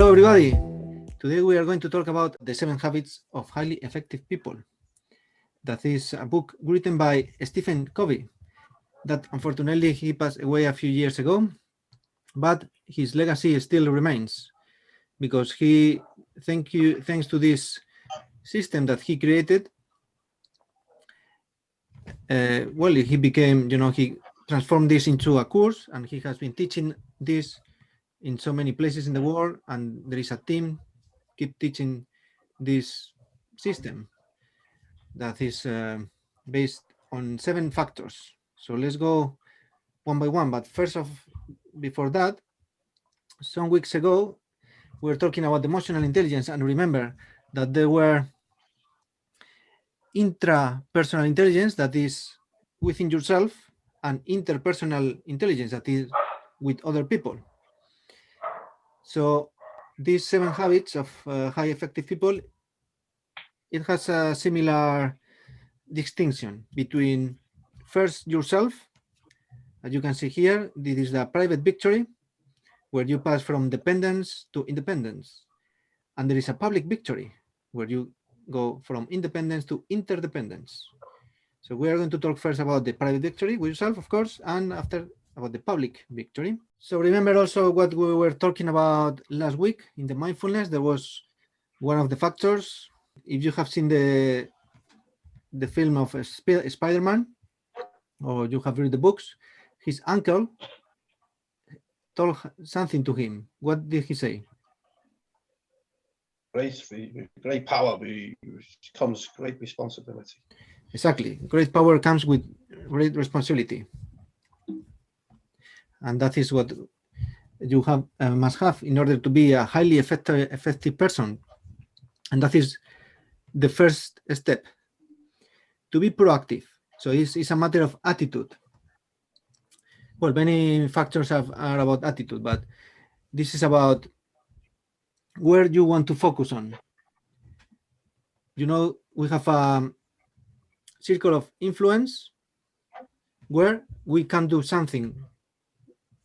Hello, everybody. Today we are going to talk about the 7 habits of highly effective people. That is a book written by Stephen Covey that unfortunately he passed away a few years ago, but his legacy still remains because thanks to this system that he created, he became, he transformed this into a course, and he has been teaching this in so many places in the world, and there is a team keep teaching this system that is based on 7 factors. So let's go one by one. But before that, some weeks ago, we were talking about emotional intelligence, and remember that there were intrapersonal intelligence, that is within yourself, and interpersonal intelligence, that is with other people. So these 7 habits of high effective people, it has a similar distinction between first yourself. As you can see here, this is the private victory, where you pass from dependence to independence. And there is a public victory, where you go from independence to interdependence. So we are going to talk first about the private victory with yourself, of course, and after about the public victory. So remember also what we were talking about last week in the mindfulness. There was one of the factors. If you have seen the film of Spider-Man, or you have read the books, his uncle told something to him. What did he say? Great power comes great responsibility. Exactly. Great power comes with great responsibility. And that is what you must have in order to be a highly effective person. And that is the first step, to be proactive. So it's a matter of attitude. Well, many factors are about attitude, but this is about where you want to focus on. We have a circle of influence where we can do something.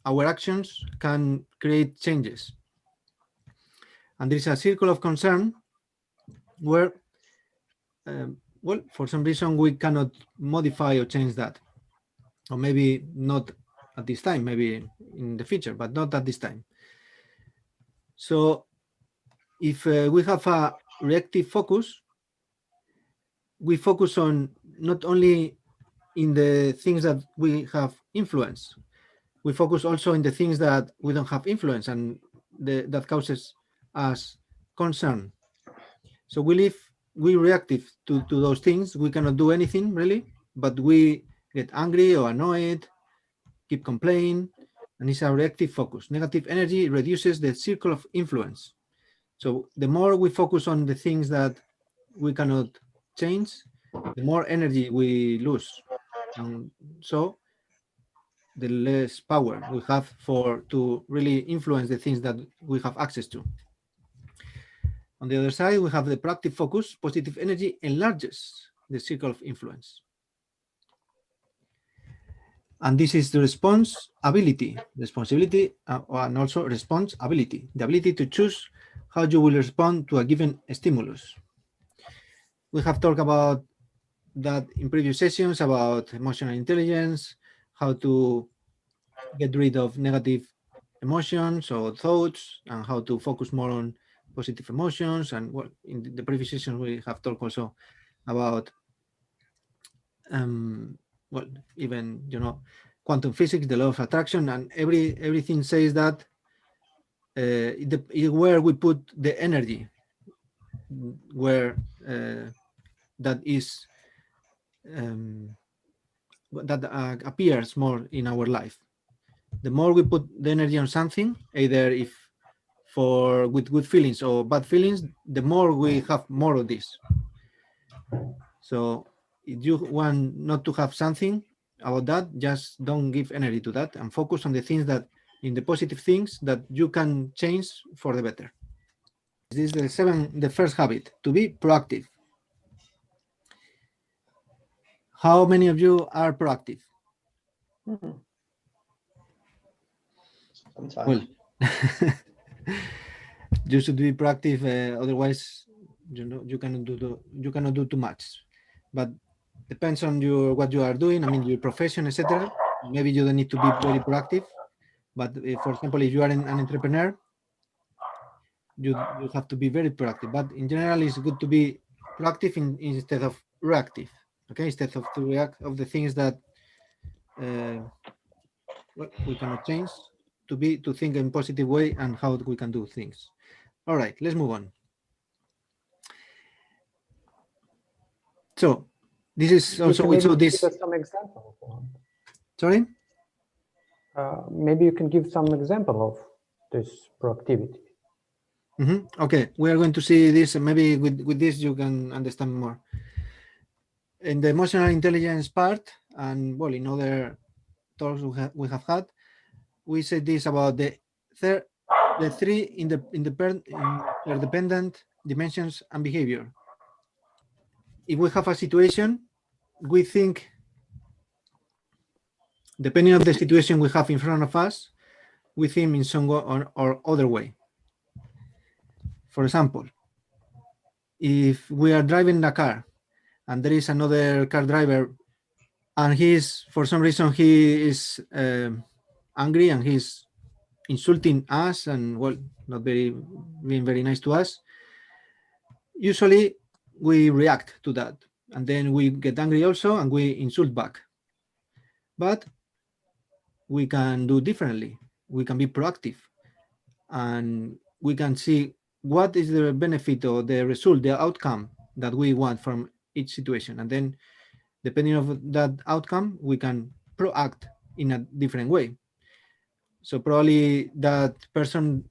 Our actions can create changes. And there is a circle of concern where, for some reason, we cannot modify or change that. Or maybe not at this time, maybe in the future, but not at this time. So if we have a reactive focus, we focus on not only in the things that we have influence, we focus also in the things that we don't have influence, and that causes us concern. So we reactive to those things. We cannot do anything really, but we get angry or annoyed, keep complaining, and it's a reactive focus. Negative energy reduces the circle of influence. So the more we focus on the things that we cannot change, the more energy we lose. And so the less power we have to really influence the things that we have access to. On the other side, we have the proactive focus. Positive energy enlarges the circle of influence. And this is the responsibility, and also responsibility, the ability to choose how you will respond to a given stimulus. We have talked about that in previous sessions about emotional intelligence, how to get rid of negative emotions or thoughts, and how to focus more on positive emotions. And in the previous session, we have talked also about even quantum physics, the law of attraction, and everything says that where we put the energy, where that is that appears more in our life. The more we put the energy on something, either with good feelings or bad feelings, the more we have more of this. So if you want not to have something about that, just don't give energy to that and focus on the things in the positive things that you can change for the better. This is the first habit, to be proactive. How many of you are proactive? Sometimes. Well, You should be proactive, otherwise, you cannot do too much. But depends on what you are doing. I mean, your profession, etc. Maybe you don't need to be very proactive. But for example, if you are an entrepreneur, you have to be very proactive. But in general, it's good to be proactive instead of reactive. Okay, instead of to react of the things that we cannot change, to think in positive way and how we can do things. All right, let's move on. So this is also we saw this. Give us some example. Sorry. Maybe you can give some example of this proactivity. Okay, we are going to see this. Maybe with this you can understand more. In the emotional intelligence part, and well, in other talks we have had, we said this about the three interdependent dimensions and behavior. If we have a situation, we think, depending on the situation we have in front of us, we think in some or other way. For example, if we are driving a car and there is another car driver and for some reason he is angry and he's insulting us and, well, not being very nice to us, usually we react to that and then we get angry also and we insult back. But we can do differently. We can be proactive and we can see what is the benefit or the result, the outcome that we want from each situation. And then depending on that outcome, we can proact in a different way. So probably that person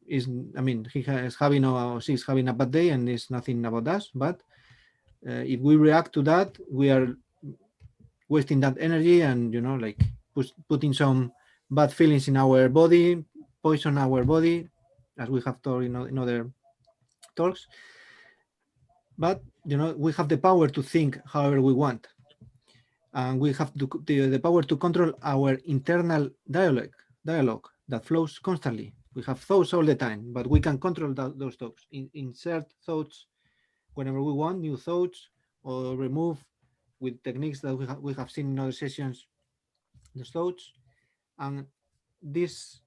is, I mean, he is having or she's having a bad day and it's nothing about us. But if we react to that, we are wasting that energy and, like putting some bad feelings in our body, poison our body, as we have told in other talks. But, we have the power to think however we want. And we have the power to control our internal dialogue that flows constantly. We have thoughts all the time, but we can control those thoughts. Insert thoughts whenever we want, new thoughts, or remove with techniques that we have seen in other sessions, those thoughts. And this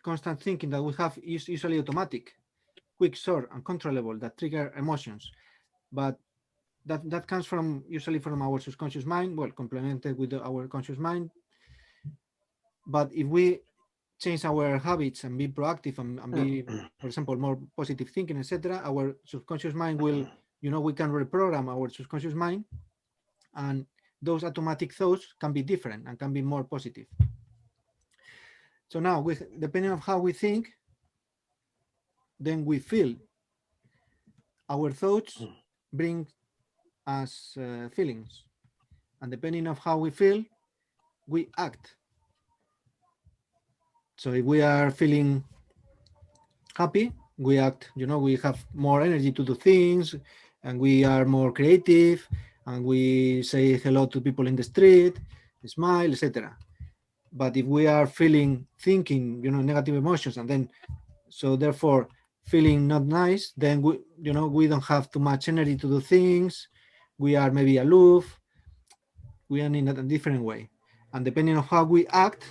constant thinking that we have is usually automatic, quick, short, and controllable, that trigger emotions. But that comes usually from our subconscious mind, well, complemented with our conscious mind. But if we change our habits and be proactive and be, for example, more positive thinking, etc., our subconscious mind will, we can reprogram our subconscious mind, and those automatic thoughts can be different and can be more positive. So now, depending on how we think, then we feel. Our thoughts bring us feelings, and depending on how we feel, we act. So if we are feeling happy, we act. We have more energy to do things, and we are more creative, and we say hello to people in the street, smile, etc. But if we are thinking, negative emotions, and then, so therefore feeling not nice, then we don't have too much energy to do things. We are maybe aloof. We are in a different way. And depending on how we act,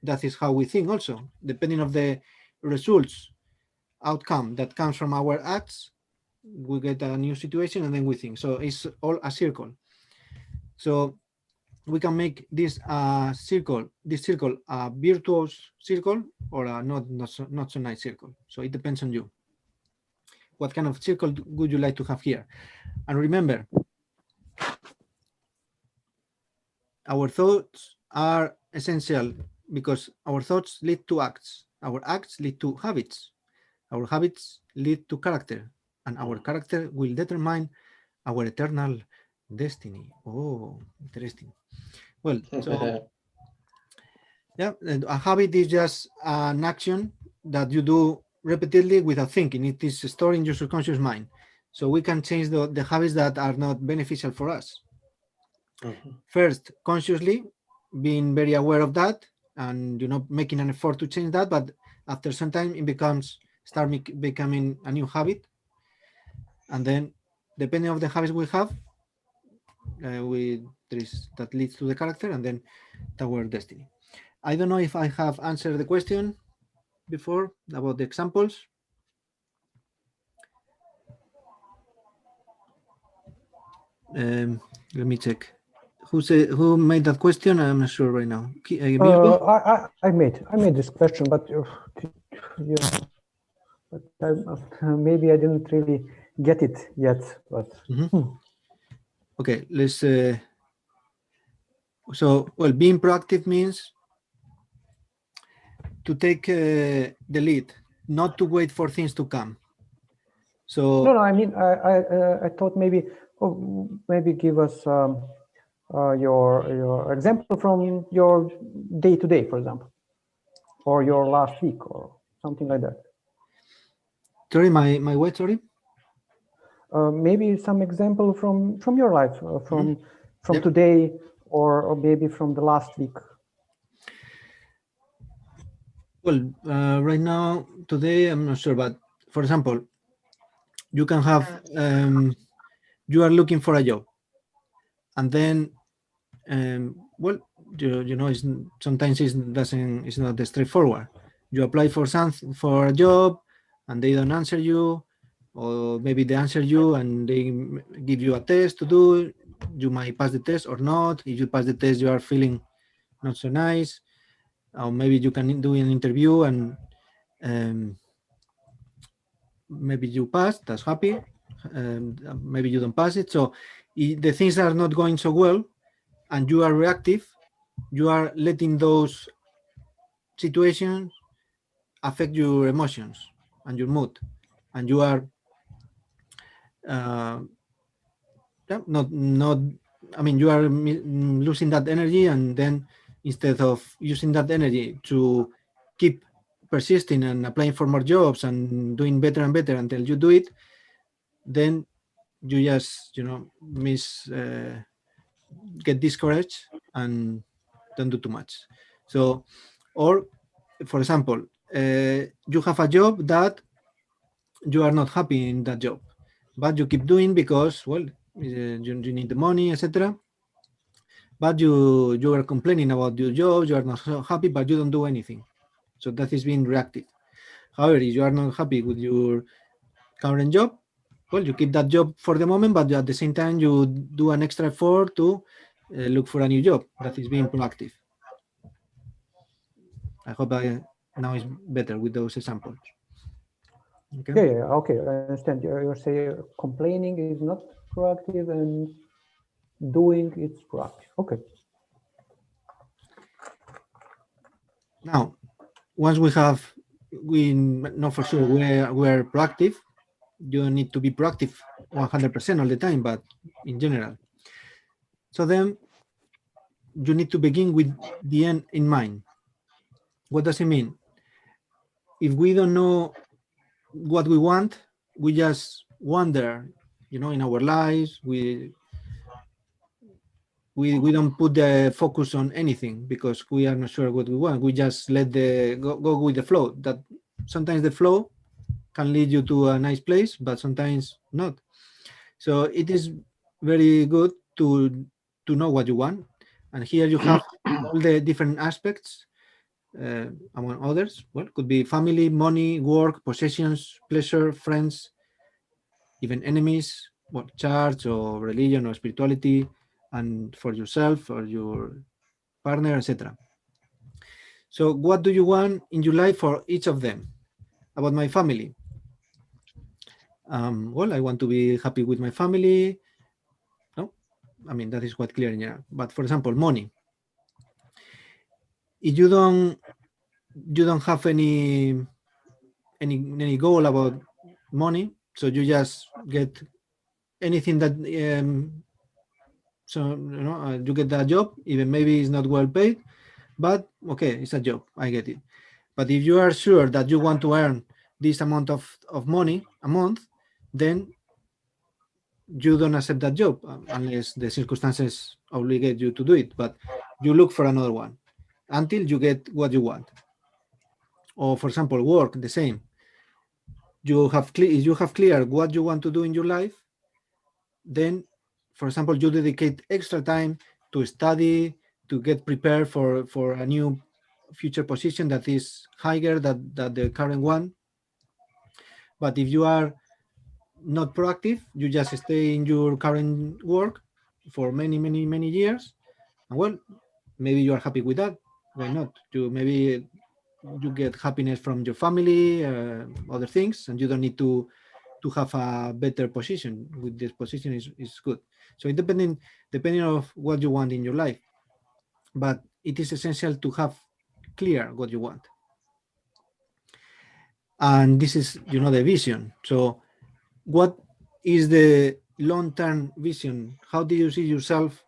that is how we think also. Depending on the results, outcome that comes from our acts, we get a new situation and then we think. So it's all a circle. So we can make this circle a virtuous circle or a not so nice circle. So it depends on you. What kind of circle would you like to have here? And remember, our thoughts are essential because our thoughts lead to acts. Our acts lead to habits. Our habits lead to character. And our character will determine our eternal destiny. Oh, interesting. Well, so yeah, a habit is just an action that you do repeatedly without thinking. It is stored in your subconscious mind. So we can change the habits that are not beneficial for us. First, consciously being very aware of that and making an effort to change that, but after some time it becoming a new habit, and then depending on the habits we have, that leads to the character, and then our destiny. I don't know if I have answered the question before about the examples. Let me check. Who made that question? I'm not sure right now. I made this question, but maybe I didn't really get it yet. But okay, let's. So, well, being proactive means to take the lead, not to wait for things to come. So no, I mean, I thought maybe give us your example from your day-to-day, for example, or your last week, or something like that. Sorry, my what? Sorry. Maybe some example from your life, from today, or maybe from the last week. Well, right now, today, I'm not sure, but for example, you can have, you are looking for a job, and then, well, you know, sometimes it's not straightforward. You apply for a job, and they don't answer you, or maybe they answer you and they give you a test to do. You might pass the test or not. If you pass the test, you are feeling not so nice. Or maybe you can do an interview and maybe you pass, that's happy. Maybe you don't pass it. So the things are not going so well and you are reactive, you are letting those situations affect your emotions and your mood. And you are you are losing that energy, and then instead of using that energy to keep persisting and applying for more jobs and doing better and better until you do it, then you just get discouraged and don't do too much. So, or for example, you have a job that you are not happy in that job, but you keep doing because, well, you need the money, etc. But you are complaining about your job, you are not so happy, but you don't do anything. So that is being reactive. However, if you are not happy with your current job, well, you keep that job for the moment, but at the same time, you do an extra effort to look for a new job. That is being proactive. I hope now is better with those examples. Okay. Yeah, okay, I understand. You're saying complaining is not proactive and doing it's proactive. Okay. Now, once we know for sure we're proactive, you don't need to be proactive 100% all the time, but in general. So then you need to begin with the end in mind. What does it mean? If we don't know what we want, we just wander, in our lives. We don't put the focus on anything because we are not sure what we want. We just let go with the flow. That sometimes the flow can lead you to a nice place, but sometimes not. So it is very good to know what you want. And here you have all the different aspects, among others. Well, it could be family, money, work, possessions, pleasure, friends, even enemies, church or religion or spirituality, and for yourself or your partner, etc. So what do you want in your life for each of them? About my family. Well, I want to be happy with my family. No, I mean, that is quite clear in general. But for example, money. If you don't have any goal about money, so you just get anything that you get that job, even maybe it's not well paid, but okay, it's a job, I get it. But if you are sure that you want to earn this amount of money a month, then you don't accept that job unless the circumstances obligate you to do it, but you look for another one until you get what you want. Or for example, work, the same. You have clear what you want to do in your life, then, for example, you dedicate extra time to study, to get prepared for a new future position that is higher than the current one. But if you are not proactive, you just stay in your current work for many years, and well, maybe you are happy with that. Why not? Maybe you get happiness from your family, other things, and you don't need to have a better position. With this position is good. So it depending of what you want in your life, but it is essential to have clear what you want. And this is, the vision. So what is the long-term vision? How do you see yourself?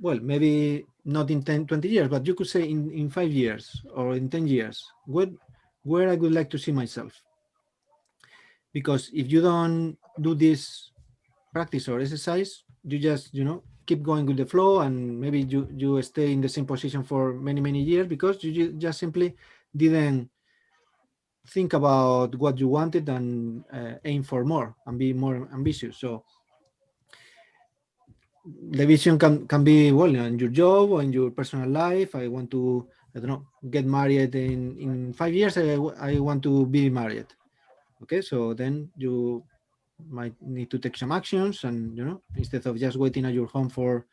Well, maybe not in 10, 20 years, but you could say in 5 years or in 10 years, where I would like to see myself. Because if you don't do this practice or exercise, you just, keep going with the flow, and maybe you stay in the same position for many years because you just simply didn't think about what you wanted and aim for more and be more ambitious. So the vision can be, well, in your job or in your personal life. I want to, I don't know, get married in 5 years. I want to be married. Okay, so then you might need to take some actions, and instead of just waiting at your home for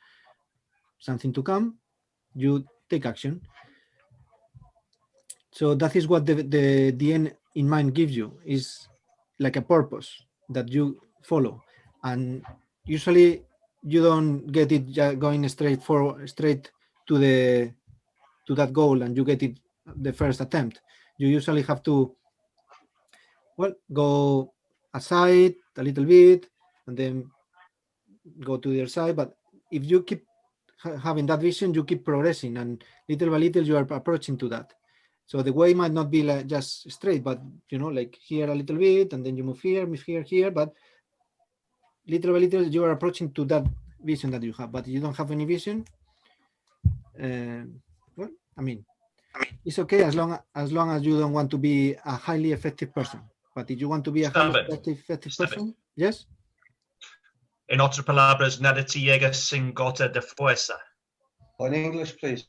something to come, you take action. So that is what the end in mind gives you, is like a purpose that you follow, and usually you don't get it going straight to that goal, and you get it the first attempt. You usually have to, well, go aside a little bit and then go to the other side. But if you keep having that vision, you keep progressing, and little by little you are approaching to that. So the way might not be like just straight, but like here a little bit, and then you move here, but little by little you are approaching to that vision that you have. But if you don't have any vision, well, I mean, it's okay as long as you don't want to be a highly effective person. But if you want to be a highly effective person, yes. En otras palabras, nada te llega sin gota de fuerza. In English, please.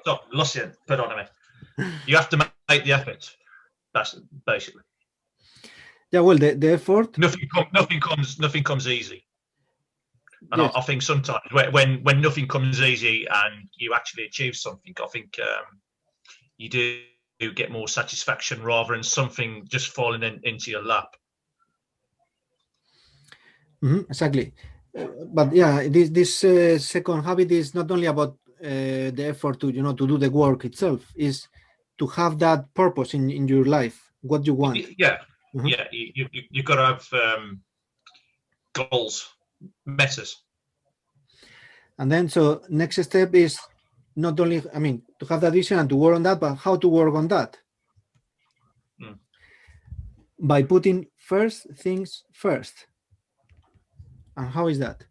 So, listen, perdóname. You have to make the effort. That's basically. Yeah, well, the effort. Nothing comes easy. And yes. I think sometimes when nothing comes easy and you actually achieve something, I think you do get more satisfaction rather than something just falling into your lap. Exactly. But yeah, this second habit is not only about the effort to to do the work itself, is to have that purpose in your life, what you want. Yeah. Yeah, you got to have goals, metas. And then, so next step is not only, to have that vision and to work on that, but how to work on that. By putting first things first. And how is that?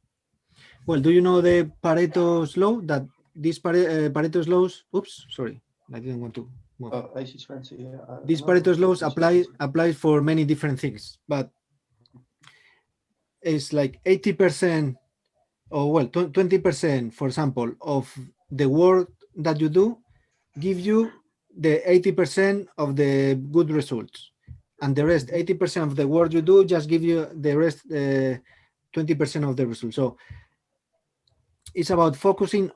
Well, do you know the Pareto's law? That these Pareto's laws, oops, sorry, I didn't want to move. 80-20, yeah. These Pareto's laws apply for many different things, but it's like 80%, or well, 20%, for example, of the work that you do give you the 80% of the good results, and the rest 80% of the work you do just give you the rest 20% of the results. So it's about focusing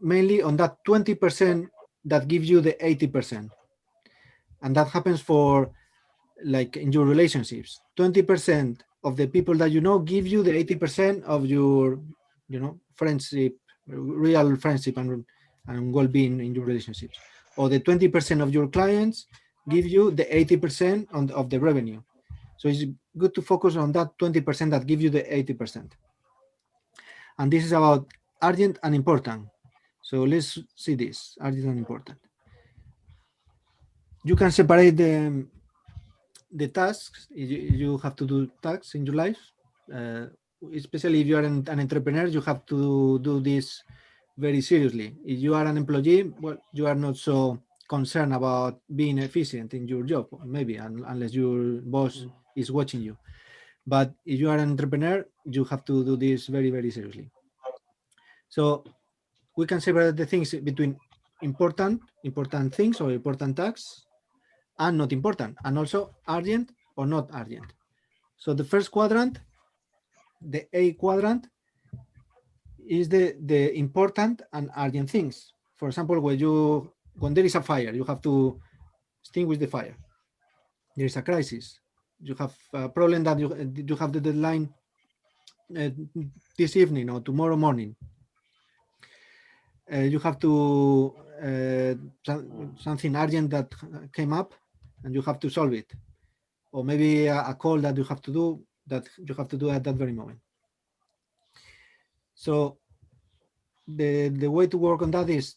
mainly on that 20% that gives you the 80%, and that happens for, like, in your relationships. 20% of the people that you know give you the 80% of your friendship, real friendship and well-being in your relationships. Or the 20% of your clients give you the 80% of the revenue. So it's good to focus on that 20% that give you the 80%. And this is about urgent and important. So let's see this, urgent and important. You can separate the tasks. You have to do tasks in your life. Especially if you are an entrepreneur, you have to do this very seriously. If you are an employee, well, you are not so concerned about being efficient in your job, maybe, unless your boss is watching you. But if you are an entrepreneur, you have to do this very, very seriously. So we can separate the things between important things or important tasks and not important, and also urgent or not urgent. So the first quadrant, the A quadrant, is the important and urgent things. For example, when there is a fire, you have to extinguish the fire. There is a crisis. You have a problem that you have the deadline this evening or tomorrow morning. You have to something urgent that came up, and you have to solve it, or maybe a call that you have to do at that very moment. So the way to work on that is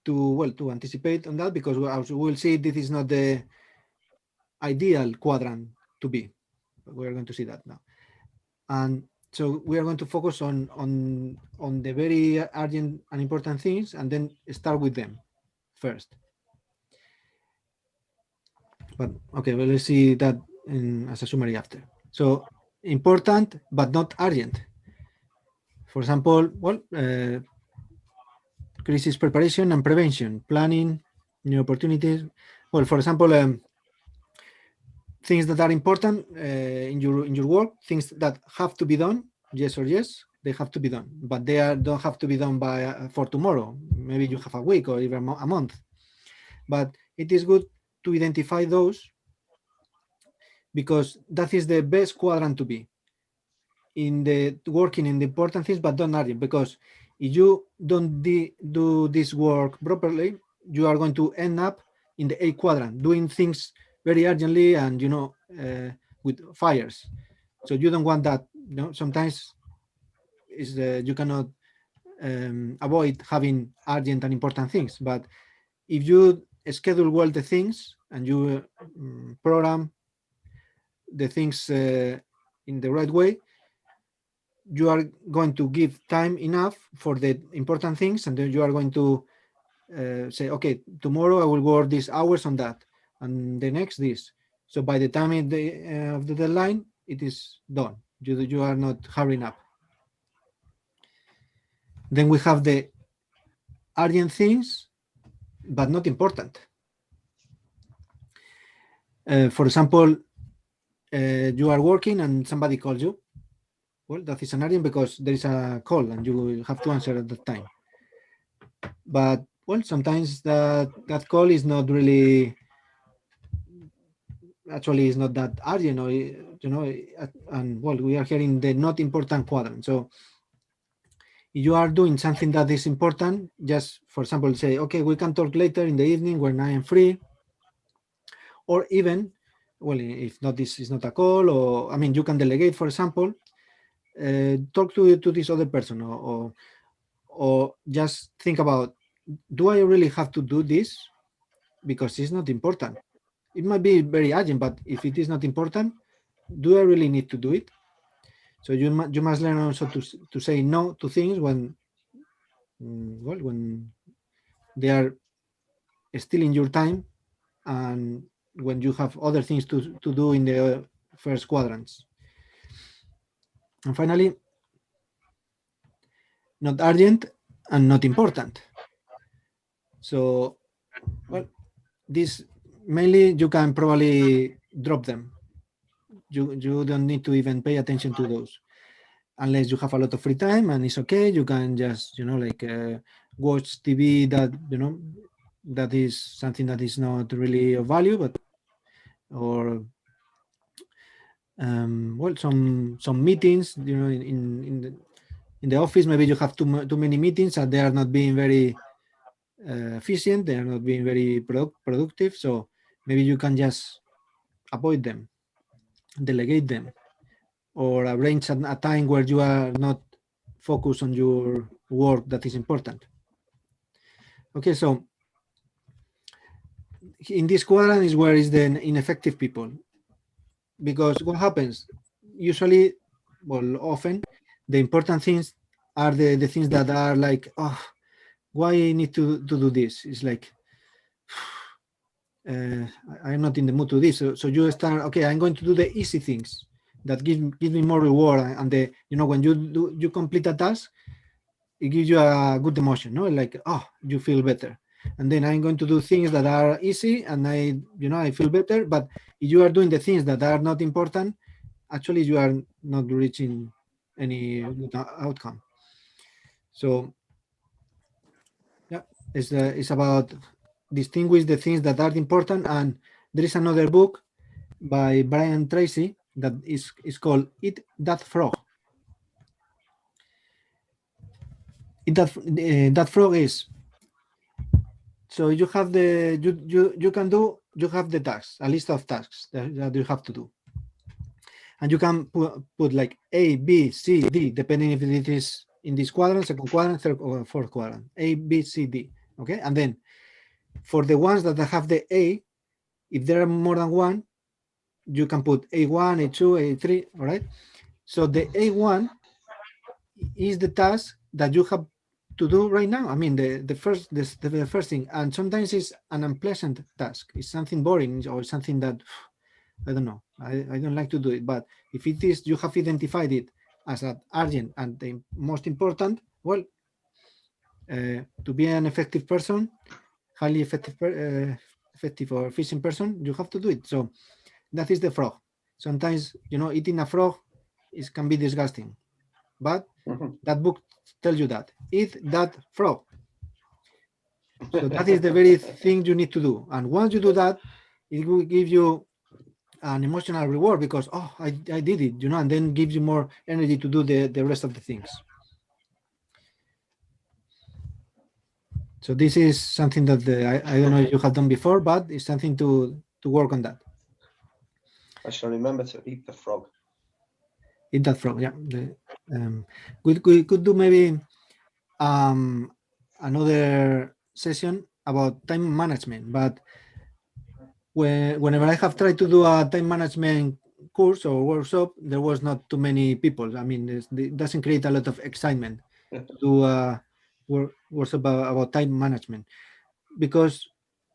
to anticipate on that, because as we'll see, this is not the ideal quadrant to be. We're going to see that now, and so we are going to focus on the very urgent and important things, and then start with them first. But okay, well, let's see that as a summary after. So important but not urgent. For example, crisis preparation and prevention, planning, new opportunities. Well, for example, things that are important in your work, things that have to be done, yes or yes, they have to be done, but they don't have to be done for tomorrow. Maybe you have a week or even a month. But it is good to identify those, because that is the best quadrant to be in the working in the important things, but don't urgent. Because if you don't do this work properly, you are going to end up in the A quadrant, doing things very urgently and with fires. So you don't want that. Sometimes you cannot avoid having urgent and important things. But if you schedule well the things and you program the things in the right way, you are going to give time enough for the important things, and then you are going to say, okay, tomorrow I will work these hours on that, and the next this. So by the time of the deadline, it is done. You are not hurrying up. Then we have the urgent things, but not important. For example, you are working and somebody calls you. Well, that is an urgent because there is a call and you will have to answer at that time. But well, sometimes that call is not really, actually is not that urgent, or and well, we are here in the not important quadrant. So if you are doing something that is important, just for example, say, okay, we can talk later in the evening when I am free, or even, well, if not, this is not a call, or I mean, you can delegate, for example, talk to this other person, or just think about, do I really have to do this? Because it's not important. It might be very urgent, but if it is not important, do I really need to do it? So you must learn also to say no to things when they are stealing your time, and when you have other things to do in the first quadrants. And finally, not urgent and not important. So, well, this mainly you can probably drop them. You don't need to even pay attention to those, unless you have a lot of free time, and it's okay. You can just watch TV that that is something that is not really of value, but or well, some meetings, in the office, maybe you have too many meetings and they are not being very efficient, they are not being very productive. So maybe you can just avoid them, delegate them, or arrange a time where you are not focused on your work that is important. Okay, so in this quadrant is where is the ineffective people, because what happens usually, well, often the important things are the things that are like, oh, why I need to do this? It's like, I'm not in the mood to this. So you start, okay, I'm going to do the easy things that give me more reward. And the, when you complete a task, it gives you a good emotion, no? Like, oh, you feel better. And then I'm going to do things that are easy and I feel better. But if you are doing the things that are not important, actually you are not reaching any good outcome. So yeah, it's about distinguish the things that are important. And there is another book by Brian Tracy that is called Eat That Frog. That frog is, so you have you have the tasks, a list of tasks that you have to do, and you can put like A, B, C, D, depending if it is in this quadrant, second quadrant, third or fourth quadrant, A, B, C, D. Okay, and then for the ones that have the A, if there are more than one, you can put A1, A2, A3. All right. So the A1 is the task that you have to do right now. I mean, the first thing, and sometimes it's an unpleasant task. It's something boring or something that I don't know. I don't like to do it. But if it is, you have identified it as an urgent and the most important. Well, to be an effective person, highly effective or efficient person, you have to do it. So that is the frog. Sometimes eating a frog can be disgusting, but that book tells you that eat that frog. So that is the very thing you need to do. And once you do that, it will give you an emotional reward because, oh, I did it, and then gives you more energy to do the rest of the things. So this is something that I don't know if you have done before, but it's something to work on that. I shall remember to eat the frog. Eat that frog, yeah. We could do maybe another session about time management, but whenever I have tried to do a time management course or workshop, there was not too many people. I mean, it doesn't create a lot of excitement to do a workshop about time management because,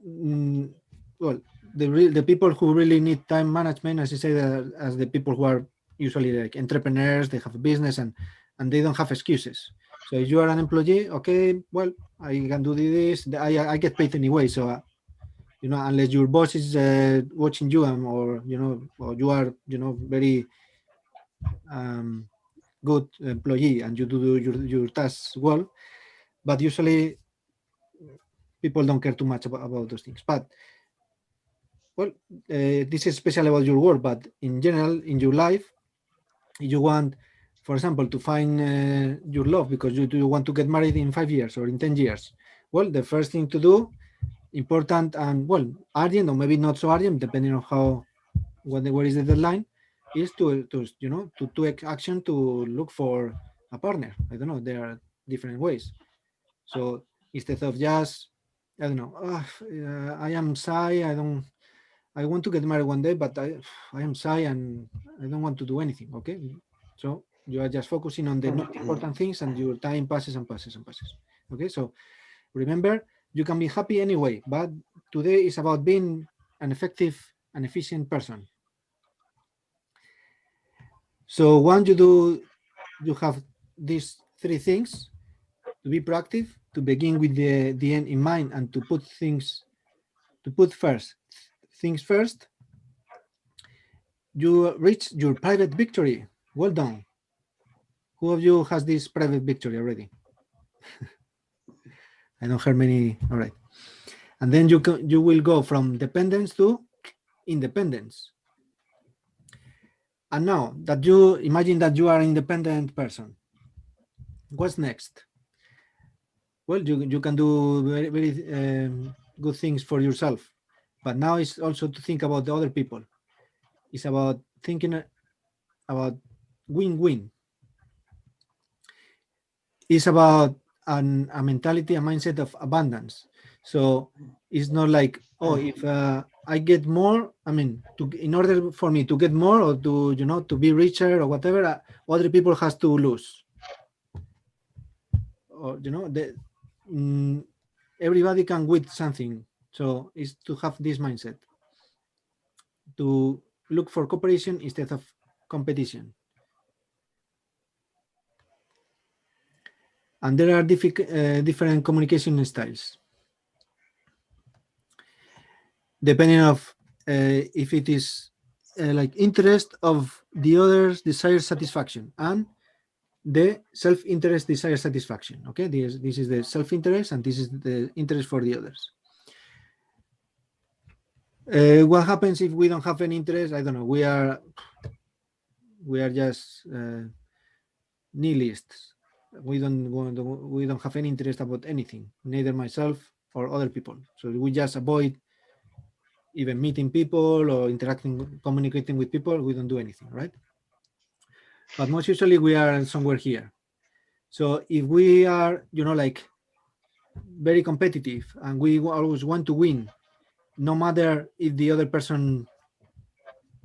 well, the people who really need time management, as I say, as the people who are usually like entrepreneurs, they have a business and they don't have excuses. So if you are an employee, okay, well, I can do this. I get paid anyway, so. Unless your boss is watching you or you are, very good employee and you do your tasks well, but usually people don't care too much about those things. But, well, this is especially about your work, but in general, in your life, if you want, for example, to find your love because you want to get married in 5 years or in 10 years, well, the first thing to do, important and, well, urgent or maybe not so urgent, depending on what is the deadline, is to take action to look for a partner. I don't know, there are different ways. So instead of just, I don't know, I am shy, I want to get married one day, but I am shy and I don't want to do anything. Okay, so you are just focusing on the not important things and your time passes and passes and passes. Okay, so remember, you can be happy anyway, but today is about being an effective and efficient person. So once you have these 3 things: to be proactive, to begin with the end in mind, and to put things first, you reach your private victory. Well done. Who of you has this private victory already? I don't hear many. All right. And then you will go from dependence to independence. And now that you imagine that you are an independent person, what's next? Well, you can do very, very good things for yourself, but now it's also to think about the other people. It's about thinking about win-win. It's about a mentality, a mindset of abundance. So it's not like, oh, if I get more, I mean, in order for me to get more or to to be richer or whatever, other people has to lose. Or everybody can win something So is to have this mindset, to look for cooperation instead of competition. And there are different communication styles, depending of if it is like interest of the other's desired satisfaction and the self-interest desired satisfaction. Okay, this is the self-interest and this is the interest for the others. What happens if we don't have any interest? I don't know. We are just nihilists. We don't have any interest about anything, neither myself or other people. So we just avoid even meeting people or interacting, communicating with people. We don't do anything, right? But most usually we are somewhere here. So if we are, like very competitive and we always want to win, no matter if the other person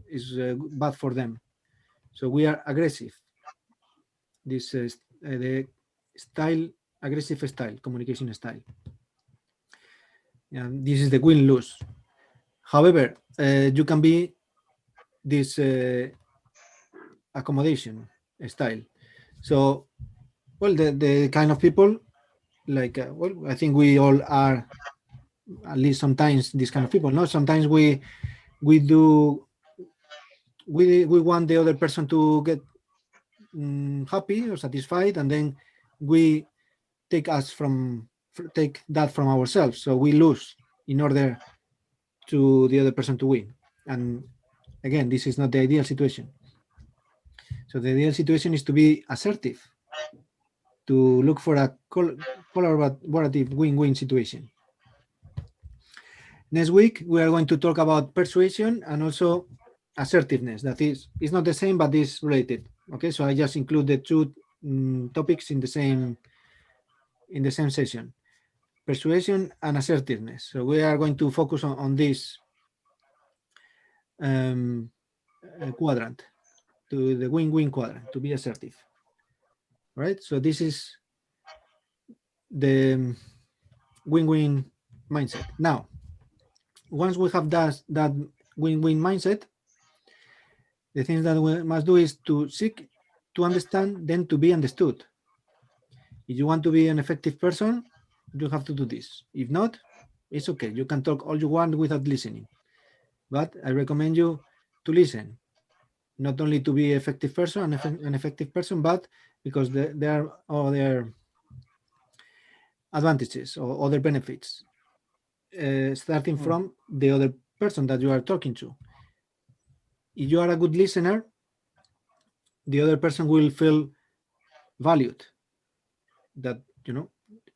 is bad for them. So we are aggressive. This is the style, aggressive style, communication style. And this is the win-lose. However, you can be this accommodation style. So, well, the kind of people like, well, I think we all are at least sometimes this kind of people. No, sometimes we want the other person to get happy or satisfied, and then we take that from ourselves. So we lose in order to the other person to win. And again, this is not the ideal situation. So the ideal situation is to be assertive, to look for a collaborative win-win situation. Next week, we are going to talk about persuasion and also assertiveness. That is, it's not the same, but it's related. Okay, so I just include the two topics in the same session: persuasion and assertiveness. So we are going to focus on this quadrant, to the win-win quadrant, to be assertive. Right. So this is the win-win mindset. Now, once we have that win-win mindset, the things that we must do is to seek to understand, then to be understood. If you want to be an effective person, you have to do this. If not, it's okay. You can talk all you want without listening. But I recommend you to listen, not only to be an effective person, but because there are other advantages or other benefits, starting from the other person that you are talking to. If you are a good listener, the other person will feel valued, that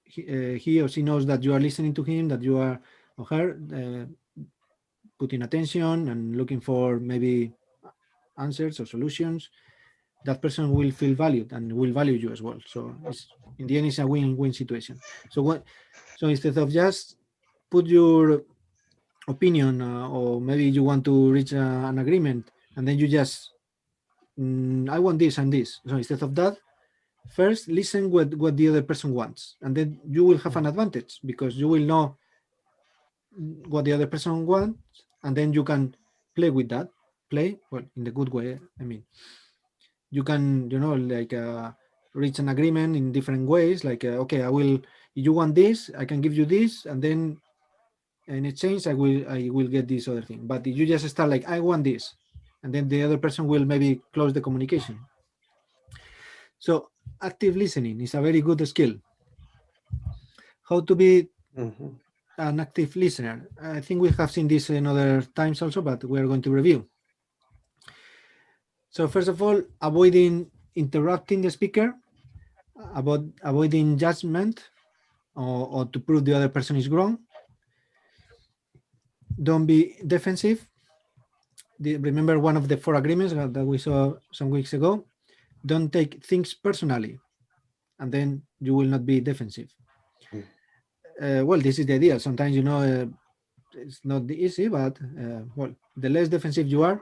he or she knows that you are listening to him, that you are or her putting attention and looking for maybe answers or solutions. That person will feel valued and will value you as well. So in the end, it's a win-win situation. So instead of just put your opinion or maybe you want to reach an agreement and then you just I want this and this. So instead of that, first listen what the other person wants, and then you will have an advantage because you will know what the other person wants, and then you can play with that. Play well in the good way. I mean, you can like reach an agreement in different ways. Like okay, if you want this, I can give you this, and then in exchange I will get this other thing. But if you just start like I want this, and then the other person will maybe close the communication. So active listening is a very good skill. How to be an active listener? I think we have seen this in other times also, but we're going to review. So first of all, avoiding interrupting the speaker, avoiding judgment or to prove the other person is wrong. Don't be defensive. Remember one of the 4 agreements that we saw some weeks ago. Don't take things personally, and then you will not be defensive. Well, this is the idea. Sometimes, it's not easy, but well, the less defensive you are,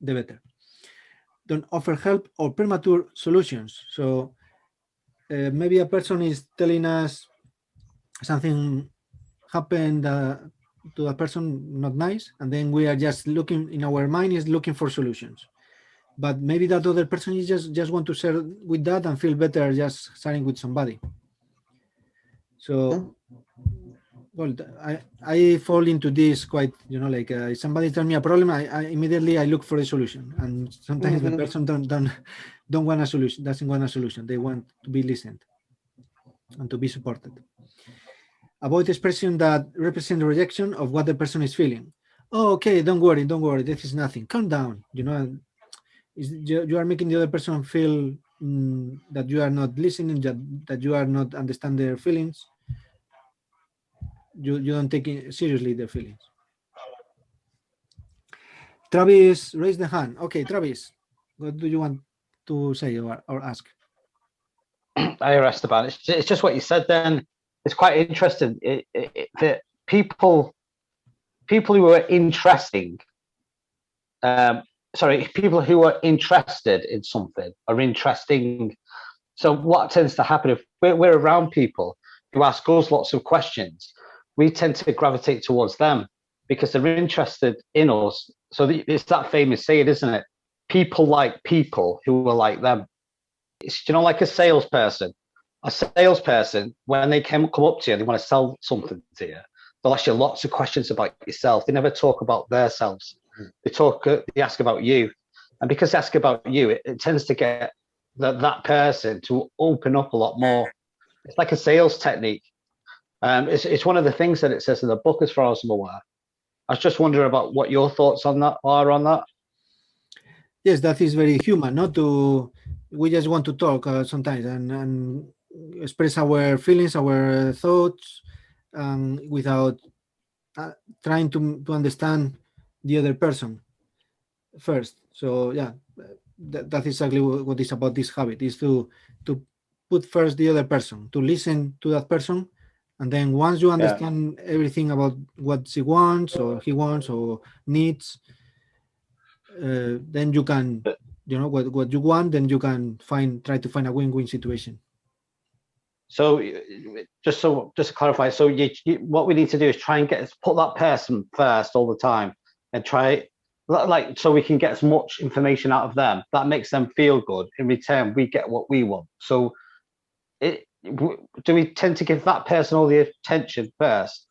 the better. Don't offer help or premature solutions. So maybe a person is telling us something happened to a person not nice, and then we are just looking in our mind is looking for solutions. But maybe that other person is just want to share with that and feel better just sharing with somebody. So, well, I fall into this quite, like if somebody tells me a problem, I immediately I look for a solution, and sometimes the person don't want a solution, doesn't want a solution. They want to be listened and to be supported. Avoid expression that represent the rejection of what the person is feeling. Oh, okay, don't worry, this is nothing. Calm down. You are making the other person feel that you are not listening, that you are not understand their feelings. You don't take seriously their feelings. Travis raised the hand. Okay, Travis, what do you want to say or ask? I asked about it. It's just what you said then. It's quite interesting that people who are interesting, people who are interested in something are interesting. So what tends to happen if we're around people who ask us lots of questions, we tend to gravitate towards them because they're interested in us. So it's that famous saying, isn't it? People like people who are like them. It's, like a salesperson. A salesperson, when they come up to you, they want to sell something to you. They'll ask you lots of questions about yourself. They never talk about themselves. They ask about you. And because they ask about you, it tends to get that person to open up a lot more. It's like a sales technique. It's one of the things that it says in the book, as far as I'm aware. I was just wondering about what your thoughts on that are on that. Yes, that is very human. We just want to talk sometimes and express our feelings, our thoughts, without trying to understand the other person first. So yeah, that's exactly what is about this habit, is to put first the other person, to listen to that person, and then once you understand everything about what she wants or he wants or needs, then you can, what you want, then you can try to find a win-win situation. So just to clarify, so what we need to do is try and put that person first all the time, and try so we can get as much information out of them that makes them feel good. In return, we get what we want. So do we tend to give that person all the attention first?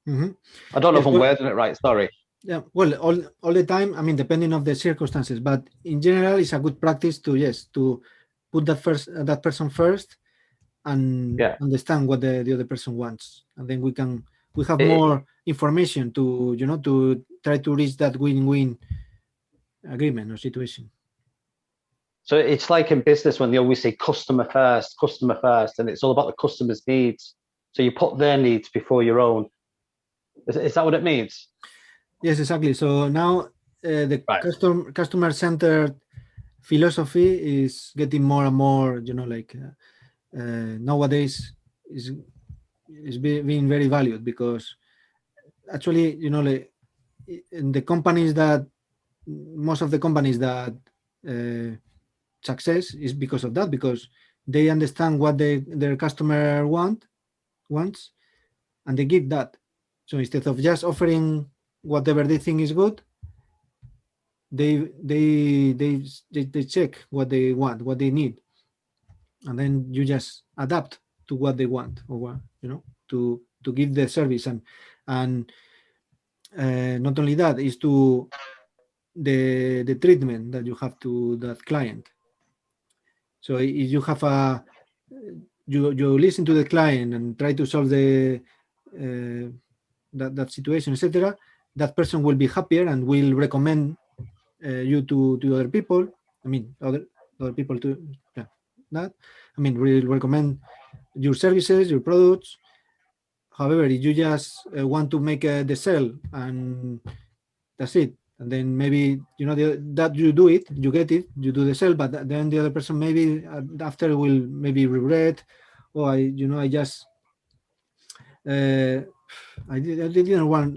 I don't know if I'm wording it right, sorry. Yeah, well, all the time, I mean, depending on the circumstances, but in general, it's a good practice to put that person first and understand what the other person wants, and then we have more information to to try to reach that win-win agreement or situation. So it's like in business when they always say customer first, and it's all about the customer's needs. So you put their needs before your own. Is that what it means? Yes, exactly. So now the customer-centered philosophy is getting more and more, nowadays is being very valued, because actually, in the companies most of the companies that success is because of that, because they understand what their customer wants, and they give that. So instead of just offering whatever they think is good, they check what they want, what they need, and then you just adapt to what they want, or to give the service. And not only that, is to the treatment that you have to that client. So if you have you listen to the client and try to solve that situation, etc., that person will be happier and will recommend you to other people. I mean, other people to that. I mean, will recommend your services, your products. However, if you just want to make the sale and that's it, and then maybe that you do it, you get it, you do the sale, but then the other person maybe after will maybe regret, I didn't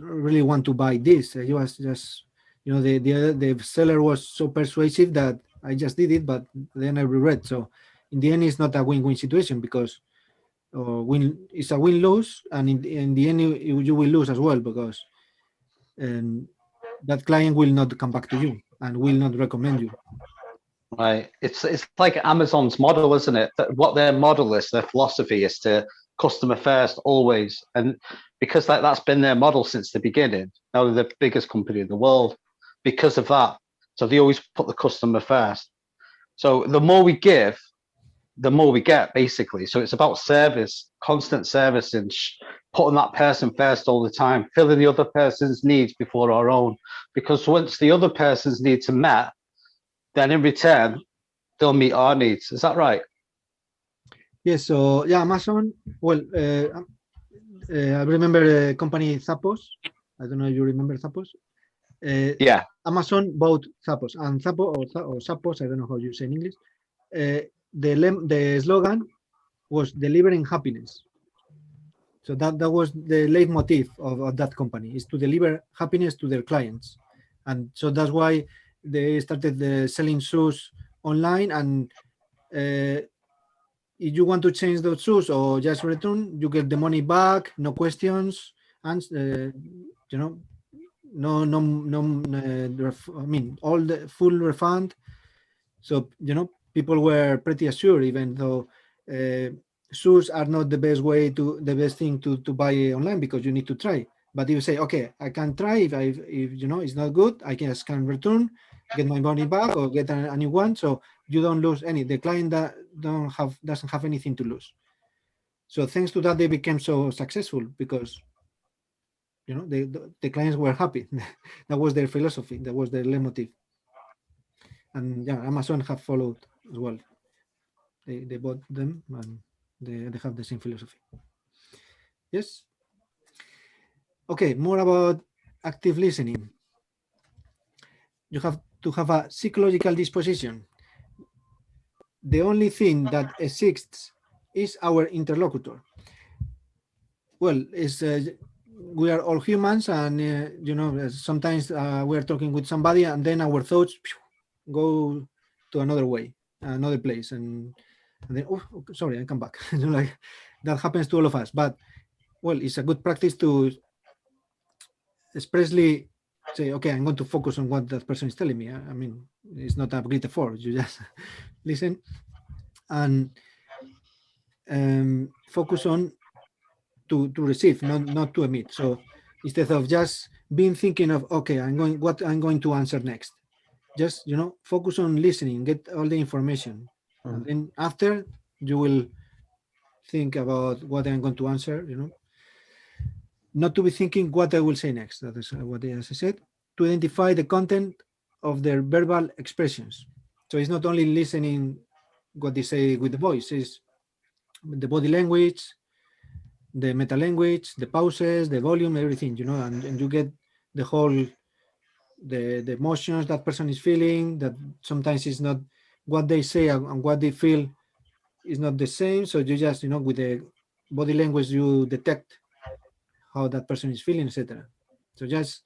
really want to buy this. It was just the seller was so persuasive that I just did it, but then I regret. So in the end, it's not a win-win situation, because or win. It's a win-lose, and in the end you will lose as well, because that client will not come back to you and will not recommend you. Right. It's like Amazon's model, isn't it? That what their model is, their philosophy is to customer first always. And because that's been their model since the beginning. Now they're the biggest company in the world because of that. So they always put the customer first. So the more we give, the more we get, basically. So it's about service, constant service, and putting that person first all the time, filling the other person's needs before our own. Because once the other person's needs are met, then in return, they'll meet our needs. Is that right? Yes. So yeah, Amazon. Well, I remember a company Zappos. I don't know if you remember Zappos. Yeah. Amazon bought Zappos, and Zappos or Zappos, I don't know how you say in English. The slogan was delivering happiness. So that was the leitmotif of that company, is to deliver happiness to their clients. And so that's why they started selling shoes online. And if you want to change those shoes or just return, you get the money back, no questions, and no, I mean, all the full refund. So people were pretty assured, even though shoes are not the best thing to buy online, because you need to try. But if you say, okay, I can try, if it's not good, I can return, get my money back, or get a new one. So you don't lose any. The client that doesn't have anything to lose. So thanks to that, they became so successful, because the clients were happy. That was their philosophy. That was their leitmotif. And yeah, Amazon have followed as well. They bought them, and they have the same philosophy. Yes. Okay, more about active listening. You have to have a psychological disposition. The only thing that exists is our interlocutor. Well, we are all humans, and sometimes we are talking with somebody, and then our thoughts go to another way, another place, and then, oh, sorry, I come back. Like that happens to all of us. But well, it's a good practice to expressly say, okay, I'm going to focus on what that person is telling me. I mean, it's not a great effort. You just listen and focus on to receive, not to emit. So instead of just being thinking of, okay, what I'm going to answer next, just focus on listening, get all the information, and then after you will think about what I'm going to answer. Not to be thinking what I will say next. That is what I said. To identify the content of their verbal expressions. So it's not only listening what they say with the voice, it's the body language, the meta language, the pauses, the volume, everything, and you get the whole, the emotions that person is feeling, that sometimes it's not what they say and what they feel is not the same. So you just, with the body language, you detect how that person is feeling, etc. So just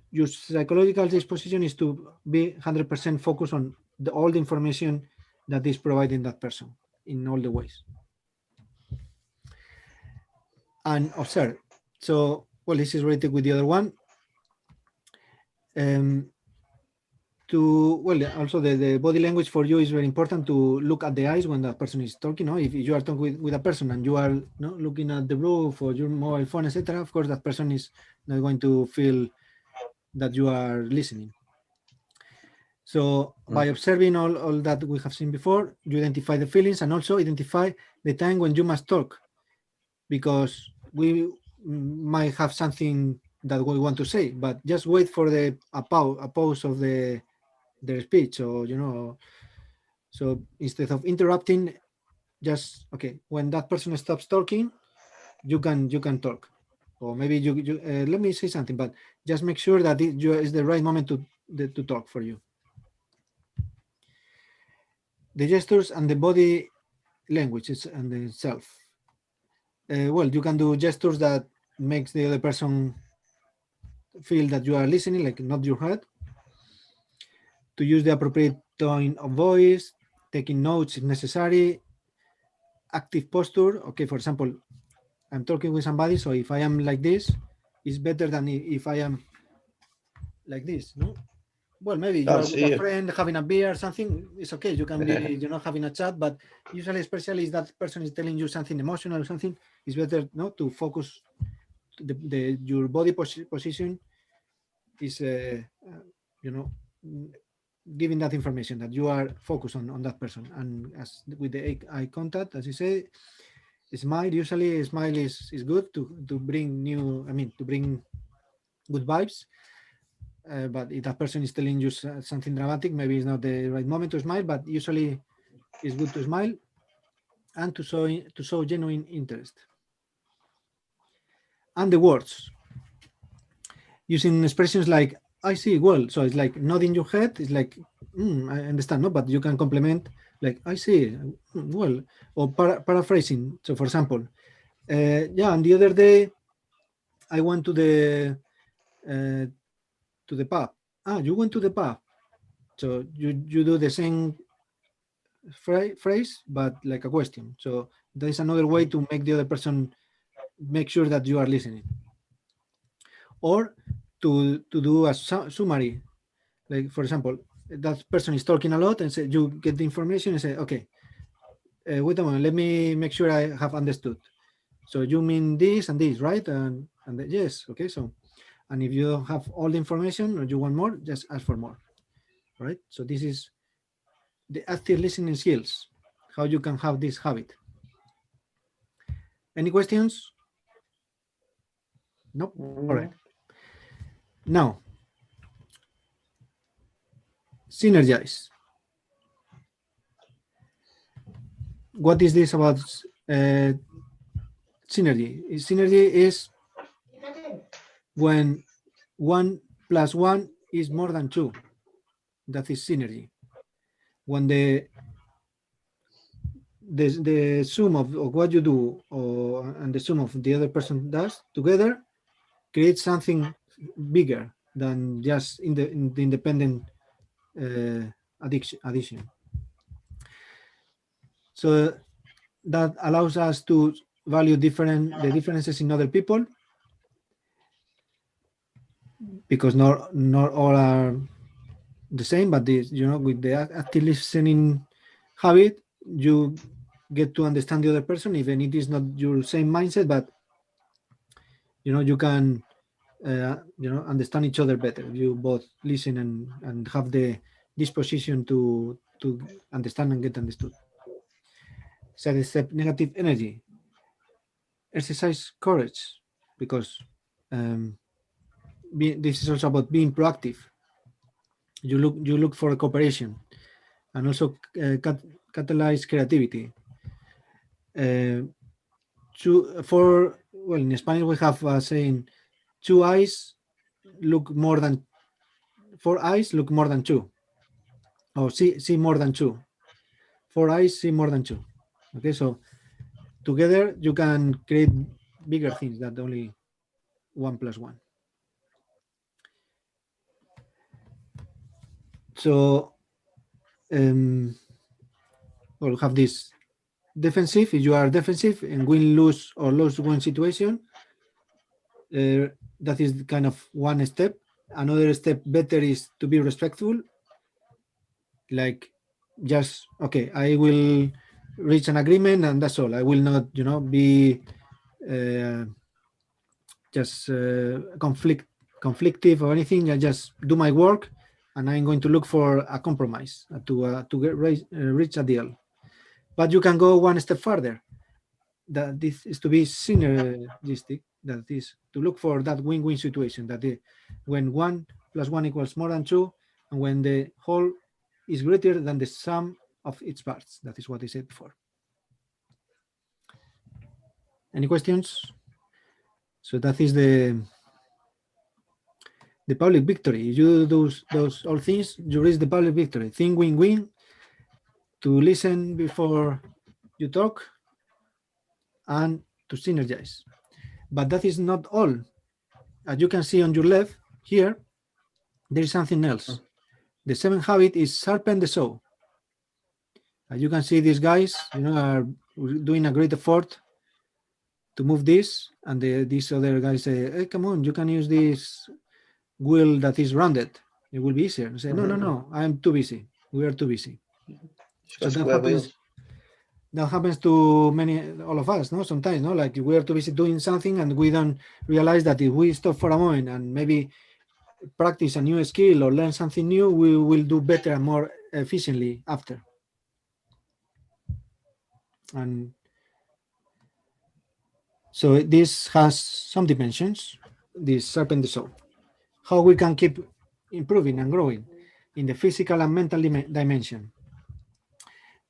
your psychological disposition is to be 100% focused on all the information that is providing that person in all the ways. And observe. So, well, this is related with the other one. Also the body language for you is very important, to look at the eyes when that person is talking. If you are talking with a person and you are looking at the roof or your mobile phone, etc., of course that person is not going to feel that you are listening. So by observing all that we have seen before, you identify the feelings and also identify the time when you must talk, because we might have something that we want to say, but just wait for a pause of their speech, or so instead of interrupting, just okay, when that person stops talking, you can talk, or maybe you let me say something, but just make sure that is the right moment to talk for you. The gestures and the body language and itself. Well, you can do gestures that makes the other person feel that you are listening, like nod your head. To use the appropriate tone of voice, taking notes if necessary, active posture. Okay, for example, I'm talking with somebody, so if I am like this, it's better than if I am like this, no? Well, maybe you Can't are with see a you. friend having a beer or something, it's okay. You can be, having a chat, but usually, especially if that person is telling you something emotional or something, it's better not to focus your body position is, giving that information that you are focused on that person. And as with the eye contact, as you say, smile, usually a smile is good to bring to bring good vibes. But if that person is telling you something dramatic, maybe it's not the right moment to smile, but usually it's good to smile and to show genuine interest. And the words, using expressions like I see, well, so it's like nodding your head, it's like I understand, no, but you can complement like I see, well, or paraphrasing. So for example, yeah, and the other day I went to the pub. Ah, you went to the pub. So you do the same phrase, but like a question. So there is another way to make the other person make sure that you are listening. Or to do a summary. Like, for example, that person is talking a lot and say, you get the information and say, okay, wait a moment, let me make sure I have understood. So you mean this and this, right? And yes, okay, so, and if you don't have all the information or you want more, just ask for more, right? So this is the active listening skills, how you can have this habit. Any questions? Nope. All right. Now, Synergise. What is this about synergy? Synergy is when 1 + 1 is more than 2. That is synergy. When the sum of what you do and the sum of the other person does together creates something bigger than just in the independent addition. So that allows us to value the differences in other people, because not all are the same, but with the active listening habit, you get to understand the other person, even it is not your same mindset, but you can understand each other better. You both listen and have the disposition to understand and get understood. Sidestep negative energy. Exercise courage, because this is also about being proactive. You look for cooperation, and also catalyze creativity. Well, in Spanish we have a saying: 4 eyes look more than 2, or see more than 2. 4 eyes see more than 2. Okay, so together you can create bigger things than only 1 + 1. So we'll have this defensive. If you are defensive in win-lose or lose-win situation, that is kind of one step. Another step better is to be respectful. Like, just, okay, I will reach an agreement and that's all. I will not, be just conflictive or anything. I just do my work, and I'm going to look for a compromise to reach a deal. But you can go one step further. That this is to be synergistic. That is to look for that win-win situation. That when 1 + 1 equals more than 2, and when the whole is greater than the sum of its parts. That is what I said before. Any questions? So that is the public victory. You do those all things, you reach the public victory. Think win-win. To listen before you talk, and to synergize. But that is not all. As you can see on your left here, there is something else. The 7th habit is sharpen the saw. You can see these guys, are doing a great effort to move this, and these other guys say, "Hey, come on, you can use this wheel that is rounded. It will be easier." I say, "No, I'm too busy. We are too busy." So that happens. That happens to all of us, no? Sometimes, no? Like we are too busy doing something, and we don't realize that if we stop for a moment and maybe practice a new skill or learn something new, we will do better and more efficiently after. And so this has some dimensions, this Sharpen the Saw. How we can keep improving and growing in the physical and mental dimension.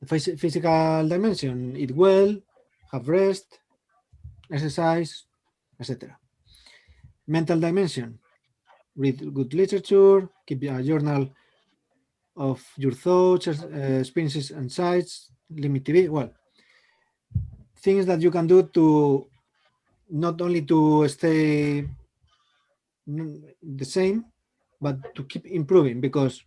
The physical dimension, eat well, have rest, exercise, etc. Mental dimension, read good literature, keep a journal of your thoughts, experiences, and insights, limit TV. Well, things that you can do to not only to stay the same, but to keep improving, because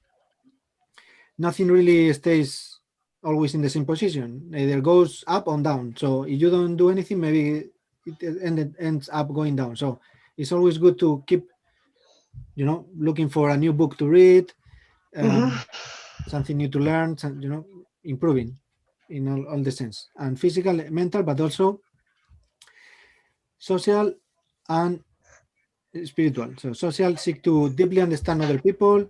nothing really stays always in the same position. Either goes up or down. So if you don't do anything, maybe it ends up going down. So it's always good to keep, looking for a new book to read, something new to learn, improving in all the sense, and physical, mental, but also social and spiritual. So social, seek to deeply understand other people,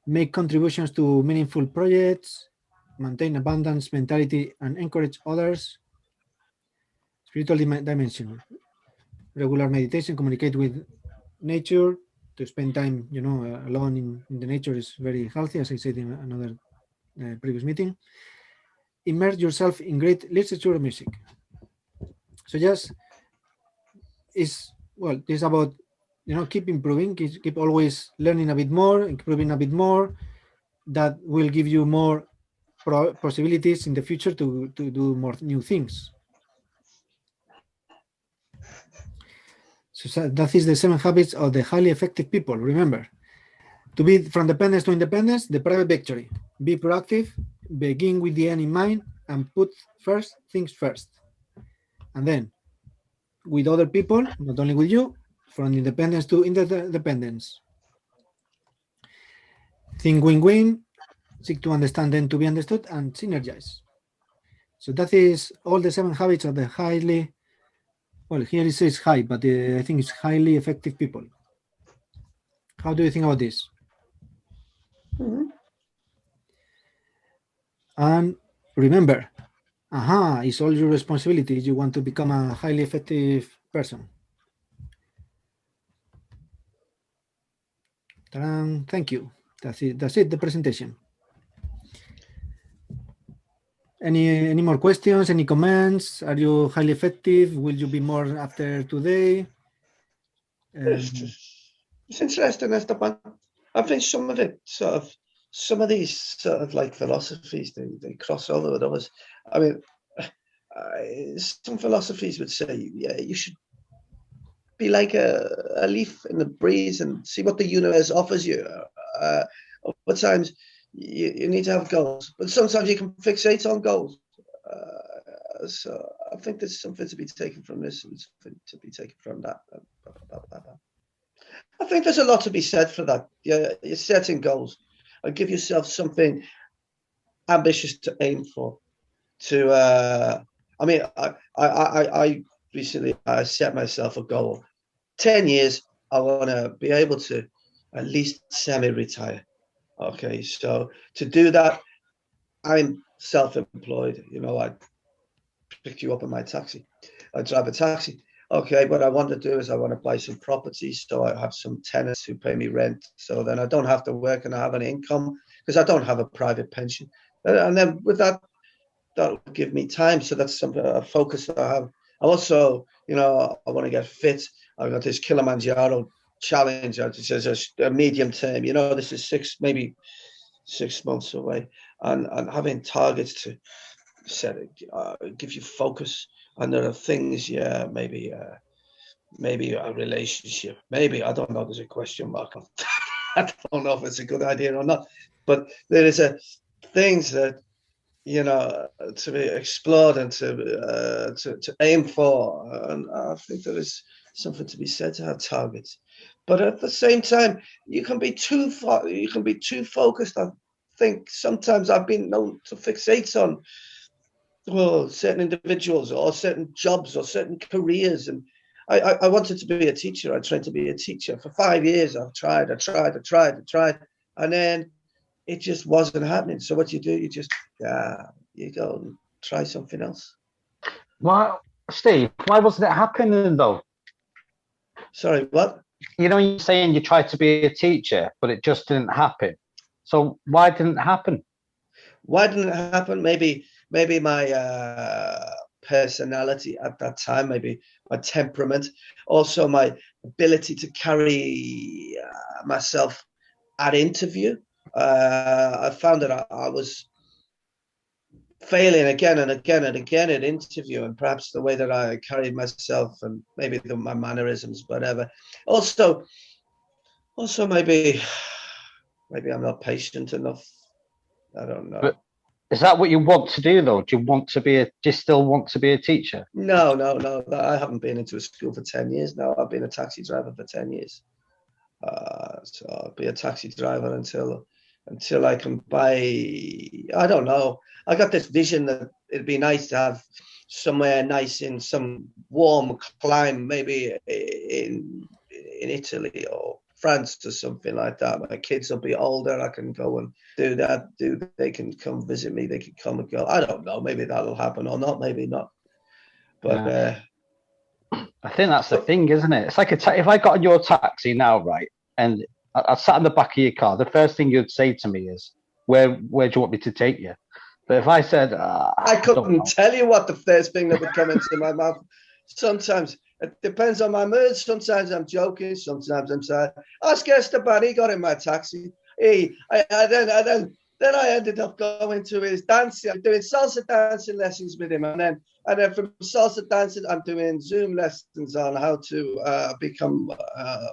make contributions to meaningful projects, maintain abundance mentality, and encourage others. Spiritual dimension, regular meditation, communicate with nature, to spend time, alone in the nature is very healthy, as I said in another previous meeting. Immerse yourself in great literature or music. So just it's about, keep improving, keep always learning a bit more, improving a bit more. That will give you more possibilities in the future to do more new things. So that is the 7 habits of the highly effective people. Remember, to be from dependence to independence, the private victory. Be proactive, begin with the end in mind, and put first things first. And then with other people, not only with you, from independence to interdependence. Think win-win, seek to understand then to be understood, and synergize. So that is all the 7 habits of the highly, well, here it says high, but I think it's highly effective people. How do you think about this? And remember, it's all your responsibility if you want to become a highly effective person. Thank you. That's it, the presentation. Any more questions? Any comments? Are you highly effective? Will you be more after today? It's interesting, Esteban. I think some of these sort of like philosophies, they cross over with others. I mean, some philosophies would say, yeah, you should be like a leaf in the breeze and see what the universe offers you. Other times you need to have goals, but sometimes you can fixate on goals. So I think there's something to be taken from this and something to be taken from that. I think there's a lot to be said for that. Yeah, you're setting goals and give yourself something ambitious to aim for. I recently set myself a goal. 10 years, I want to be able to at least semi-retire. Okay, so to do that, I'm self-employed. I pick you up in my taxi. I drive a taxi. Okay, what I want to do is I want to buy some property so I have some tenants who pay me rent. So then I don't have to work and I have an income because I don't have a private pension. And then with that will give me time. So that's a focus that I have. I also, I want to get fit. I've got this Kilimanjaro challenge. It says a medium term. This is maybe 6 months away. And having targets to set it gives you focus. And there are things, maybe a relationship. Maybe, I don't know, there's a question mark. I don't know if it's a good idea or not. But there is things that you know, to be explored and to aim for. And I think there is something to be said to have targets. But at the same time, you can be too far, you can be too focused. I think sometimes I've been known to fixate on, well, certain individuals or certain jobs or certain careers. And I wanted to be a teacher. I trained to be a teacher for 5 years. I've tried. And then it just wasn't happening. So what you do, you just, you go and try something else. Well, Steve, why wasn't it happening though? Sorry, what? You know, you're saying you tried to be a teacher, but it just didn't happen. So why didn't it happen? Why didn't it happen? Maybe my personality at that time, maybe my temperament, also my ability to carry myself at interview. I found that I was failing again and again and again at interview, and perhaps the way that I carried myself and maybe my mannerisms, whatever. Also maybe I'm not patient enough. I don't know. But is that what you want to do though? Do you still want to be a teacher? No. I haven't been into a school for 10 years now. I've been a taxi driver for 10 years. So I'll be a taxi driver until I can buy, I don't know. I got this vision that it'd be nice to have somewhere nice in some warm climate, maybe in Italy or France or something like that. My kids will be older. I can go and do that. They can come visit me. They can come and go. I don't know. Maybe that'll happen or not. Maybe not. But I think that's the thing, isn't it? It's like if I got in your taxi now, right, and I sat in the back of your car, the first thing you'd say to me is, where do you want me to take you? But if I said, I couldn't tell you what the first thing that would come into my mouth. Sometimes it depends on my mood. Sometimes I'm joking. Sometimes I'm sad. Ask Esteban. He got in my taxi. Then I ended up going to his dancing. I'm doing salsa dancing lessons with him, and then from salsa dancing, I'm doing Zoom lessons on how to become a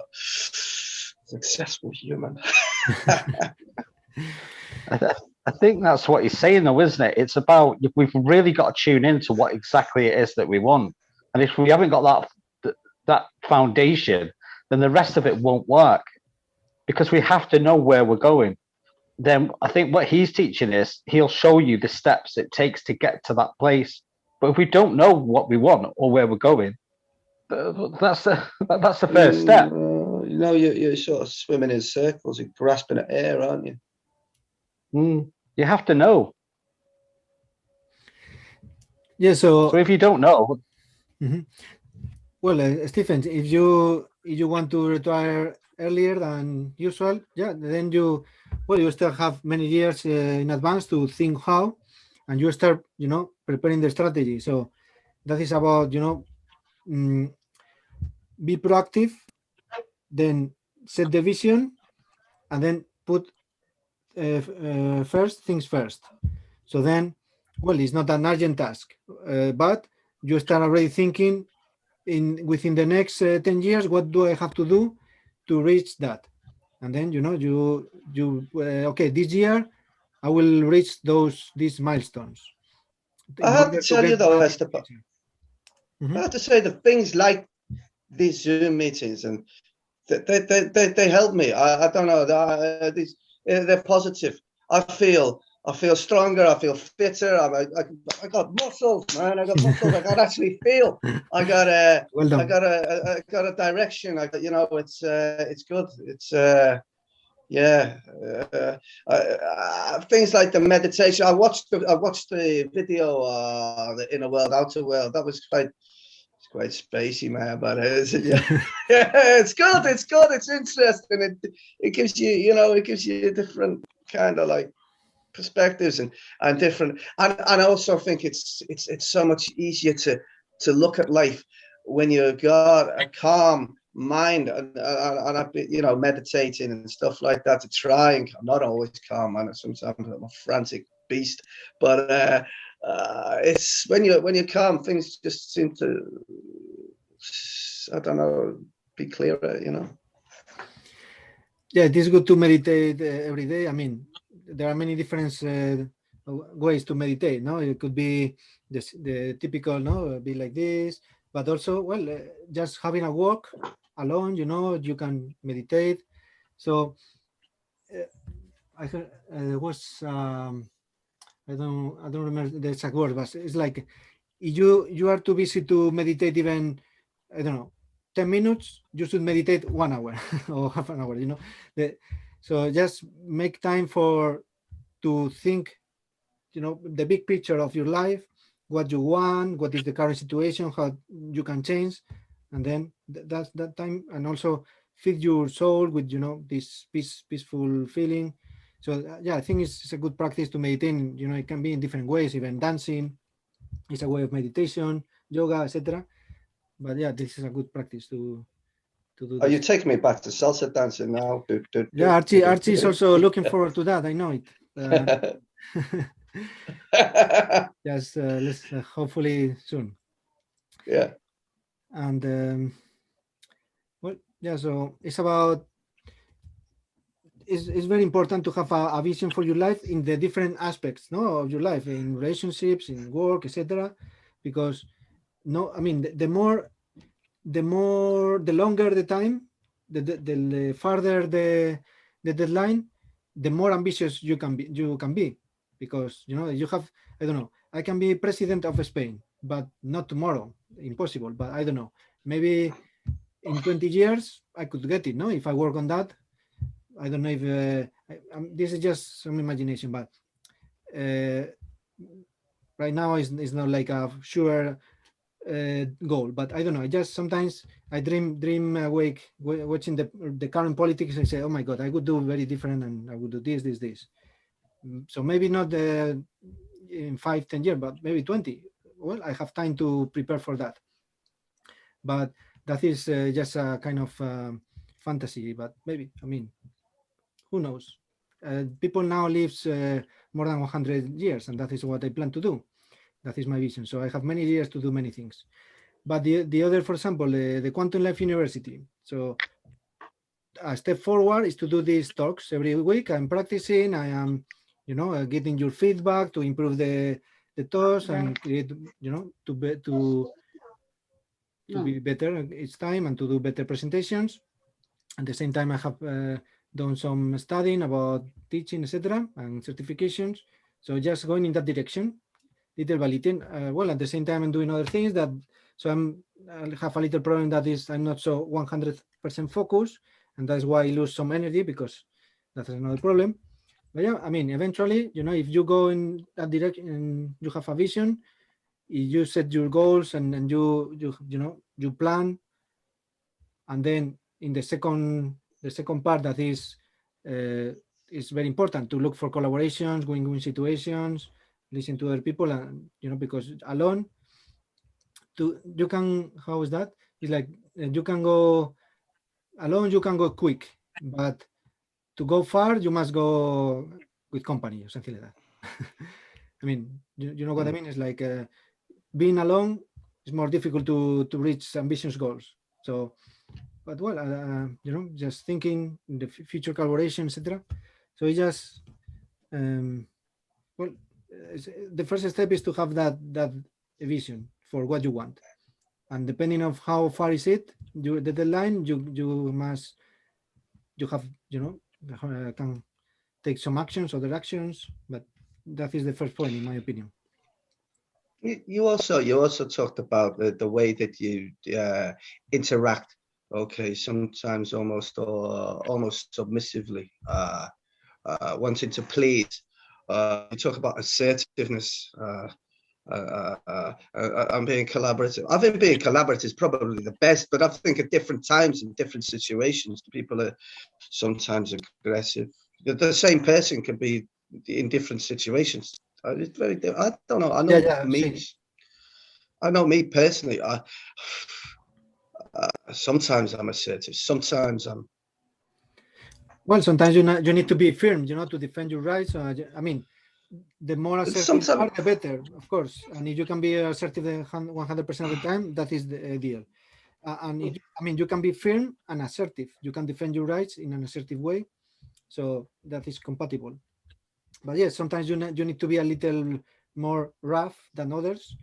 successful human. I think that's what he's saying, though, isn't it? It's about, we've really got to tune into what exactly it is that we want, and if we haven't got that foundation, then the rest of it won't work, because we have to know where we're going. Then I think what he's teaching is he'll show you the steps it takes to get to that place. But if we don't know what we want or where we're going, that's the first step. You know, you're sort of swimming in circles, you're grasping at air, aren't you? You have to know. Yeah. So if you don't know, well, Stephen, if you want to retire earlier than usual, then you still have many years in advance to think how, and you start, preparing the strategy. So that is about, be proactive, then set the vision, and then put first things first. So then, well, it's not an urgent task, but you start already thinking within the next 10 years, what do I have to do to reach that? And then, okay, this year I will reach these milestones. I have to tell you though, Esteban, I have to say the things like these Zoom meetings, and they help me. I don't know, they're positive. I feel stronger. I feel fitter. I got muscles, man. I got muscles. I can actually feel. I got a direction. It's good. It's things like the meditation. I watched the video, the Inner World, Outer World. That was quite spacey, man, but it's good. It's interesting. It gives you a different kind of like perspectives and different, and I also think it's so much easier to look at life when you've got a calm mind and I've been, meditating and stuff like that to try, and I'm not always calm, man. Sometimes I'm a frantic beast, but it's when you're calm, things just seem to, I don't know, be clearer, Yeah, it is good to meditate every day. I mean, there are many different ways to meditate. No, it could be the typical, no, be like this, but also, well, just having a walk alone, you can meditate. So I heard there was I don't remember the exact word, but it's like you are too busy to meditate even, I don't know, 10 minutes, you should meditate 1 hour or half an hour, so just make time to think, the big picture of your life, what you want, what is the current situation, how you can change, and then that's that time, and also feed your soul with, this peaceful feeling. So yeah, I think it's a good practice to meditate. It can be in different ways, even dancing is a way of meditation, yoga, etc. But yeah, this is a good practice to do this. Are you taking me back to salsa dancing now? Yeah, Archie is also looking forward to that. I know it. Yes, let's hopefully soon. Yeah. And well, yeah. So it's about. It's very important to have a vision for your life in the different aspects, no, of your life, in relationships, in work, etc. Because I mean, the longer the time, the farther the deadline, the more ambitious you can be, because you have, I don't know, I can be president of Spain, but not tomorrow, impossible. But I don't know, maybe in 20 years I could get it, no, if I work on that. I don't know if this is just some imagination, but right now it's not like a sure goal. But I don't know. Sometimes I dream awake watching the current politics and say, oh my God, I would do very different, and I would do this. So maybe not in 5-10 years, but maybe 20. Well, I have time to prepare for that. But that is just a kind of fantasy. But maybe, I mean, who knows? People now live more than 100 years, and that is what I plan to do. That is my vision. So I have many years to do many things. But the other, for example, the Quantum Life University. So a step forward is to do these talks every week. I'm practicing. I am, getting your feedback to improve the talks and create, to be better each time and to do better presentations. At the same time, I have done some studying about teaching, etc., and certifications. So just going in that direction, little by little. Well, at the same time, I'm doing other things so I have a little problem that is I'm not so 100% focused, and that's why I lose some energy, because that's another problem. But yeah, I mean, eventually, if you go in that direction and you have a vision, you set your goals and you plan, and then in the second part, that is very important to look for collaborations, win-win situations, listen to other people, and because alone you can, how is that? It's like you can go alone, you can go quick, but to go far you must go with company or something like that. I mean, you know what I mean? It's like being alone is more difficult to reach ambitious goals. So but well, just thinking in the future collaboration, etc. So it just the first step is to have that vision for what you want, and depending on how far is it, the deadline, you have can take some actions, other actions, but that is the first point, in my opinion. You also talked about the way that you interact. Okay, sometimes almost submissively, wanting to please. You talk about assertiveness. I'm being collaborative. I think being collaborative is probably the best, but I think at different times in different situations, people are sometimes aggressive. The same person can be in different situations. It's very. I don't know. I know me. I know me personally. Sometimes I'm assertive. Sometimes I'm. Well, sometimes you need to be firm, to defend your rights. I mean, the more assertive you are, the better, of course. And if you can be assertive 100% of the time, that is the ideal. And you can be firm and assertive. You can defend your rights in an assertive way, so that is compatible. But yes, sometimes you need to be a little more rough than others,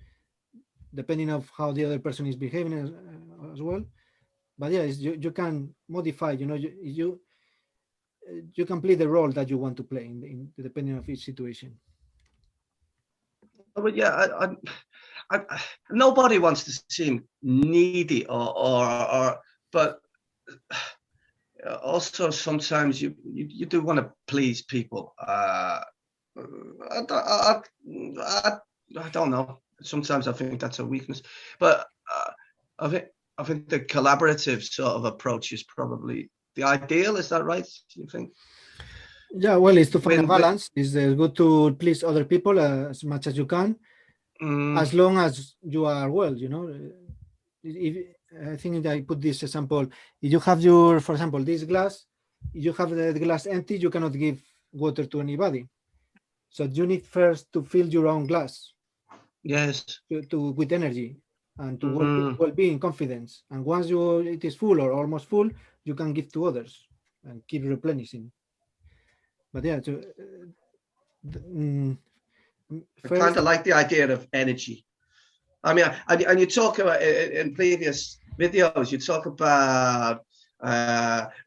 depending of how the other person is behaving as well. But yes, you can modify. You can play the role that you want to play in depending of each situation. But yeah, nobody wants to seem needy but also sometimes you do want to please people. I don't know. Sometimes I think that's a weakness, but I think the collaborative sort of approach is probably the ideal. Is that right? Do you think? Yeah, well, it's to find a balance. It's good to please other people as much as you can, as long as you are well. I think I put this example. If you have for example, this glass, if you have the glass empty, you cannot give water to anybody. So you need first to fill your own glass. Yes. With energy and to well-being, confidence. And once it is full or almost full, you can give to others and keep replenishing. But yeah, I kind of like the idea of energy. I mean, and you talk about in previous videos, you talk about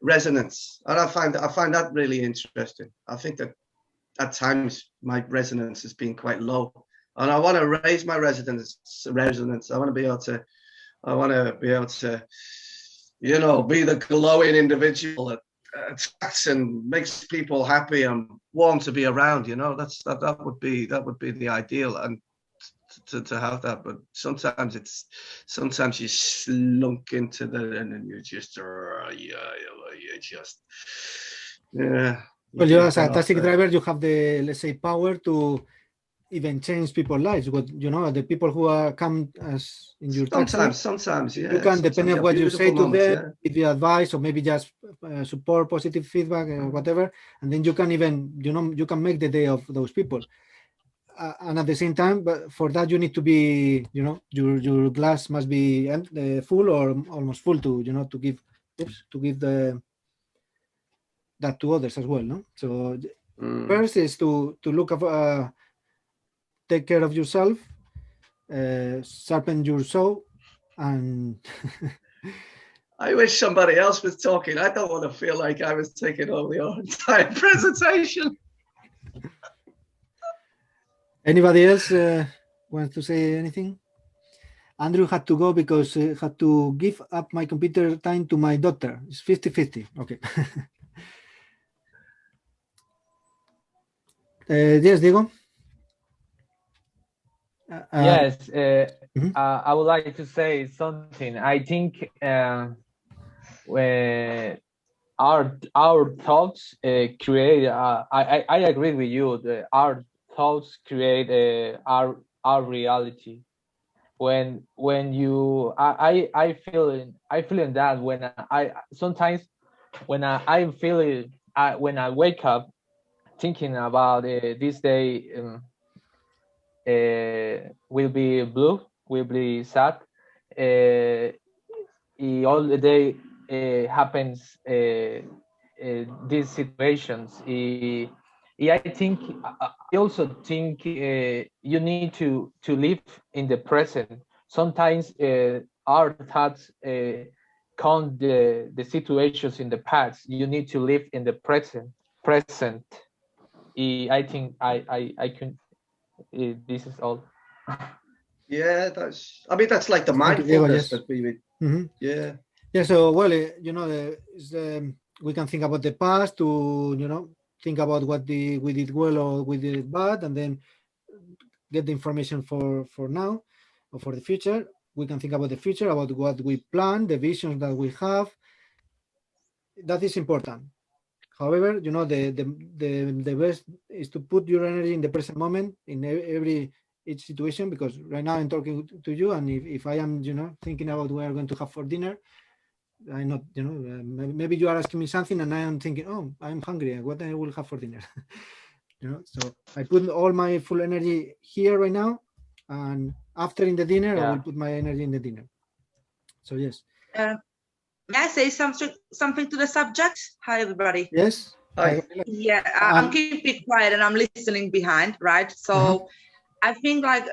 resonance, and I find that really interesting. I think that at times my resonance has been quite low, and I want to raise my resonance. I want to be able to, be the glowing individual that attracts and makes people happy and warm to be around. That would be the ideal, and to have that. But sometimes you slunk into that, and then you just Well, you as a taxi driver, you have the, let's say, power to even change people's lives. The people who come as in your taxi. Sometimes, yeah. You can, depending on what you say to them, give you advice or maybe just support, positive feedback, whatever. And then you can even, you can make the day of those people. And at the same time, but for that you need to be, your glass must be full or almost full to give that to others as well. No, so first is to look up, take care of yourself, sharpen your saw, and I wish somebody else was talking. I don't want to feel like I was taking over the entire presentation. Anybody else wants to say anything? Andrew had to go because he had to give up my computer time to my daughter. It's 50-50. Okay. Yes, Diego? Yes, I would like to say something. I think our thoughts create. I agree with you. Our thoughts create our reality. When you I feel that when I sometimes when I feel it when I wake up thinking about this day will be blue, will be sad. All the day happens these situations. I think I also think you need to live in the present. Sometimes our thoughts count the situations in the past. You need to live in the present. I think I can. This is all. Yeah, that's like the mindfulness that we yeah. Yeah, so well, we can think about the past to think about what we did well or we did bad, and then get the information for now or for the future. We can think about the future, about what we plan, the visions that we have. That is important. However, the best is to put your energy in the present moment in each situation, because right now I'm talking to you, and if I am thinking about what I'm going to have for dinner, I'm not maybe you are asking me something and I am thinking, oh, I'm hungry, what I will have for dinner. So I put all my full energy here right now, and after in the dinner I will put my energy in the dinner. So yes. May I say something to the subject? Hi everybody. Yes. Yeah, I'm keeping quiet and I'm listening behind, right? So I think like,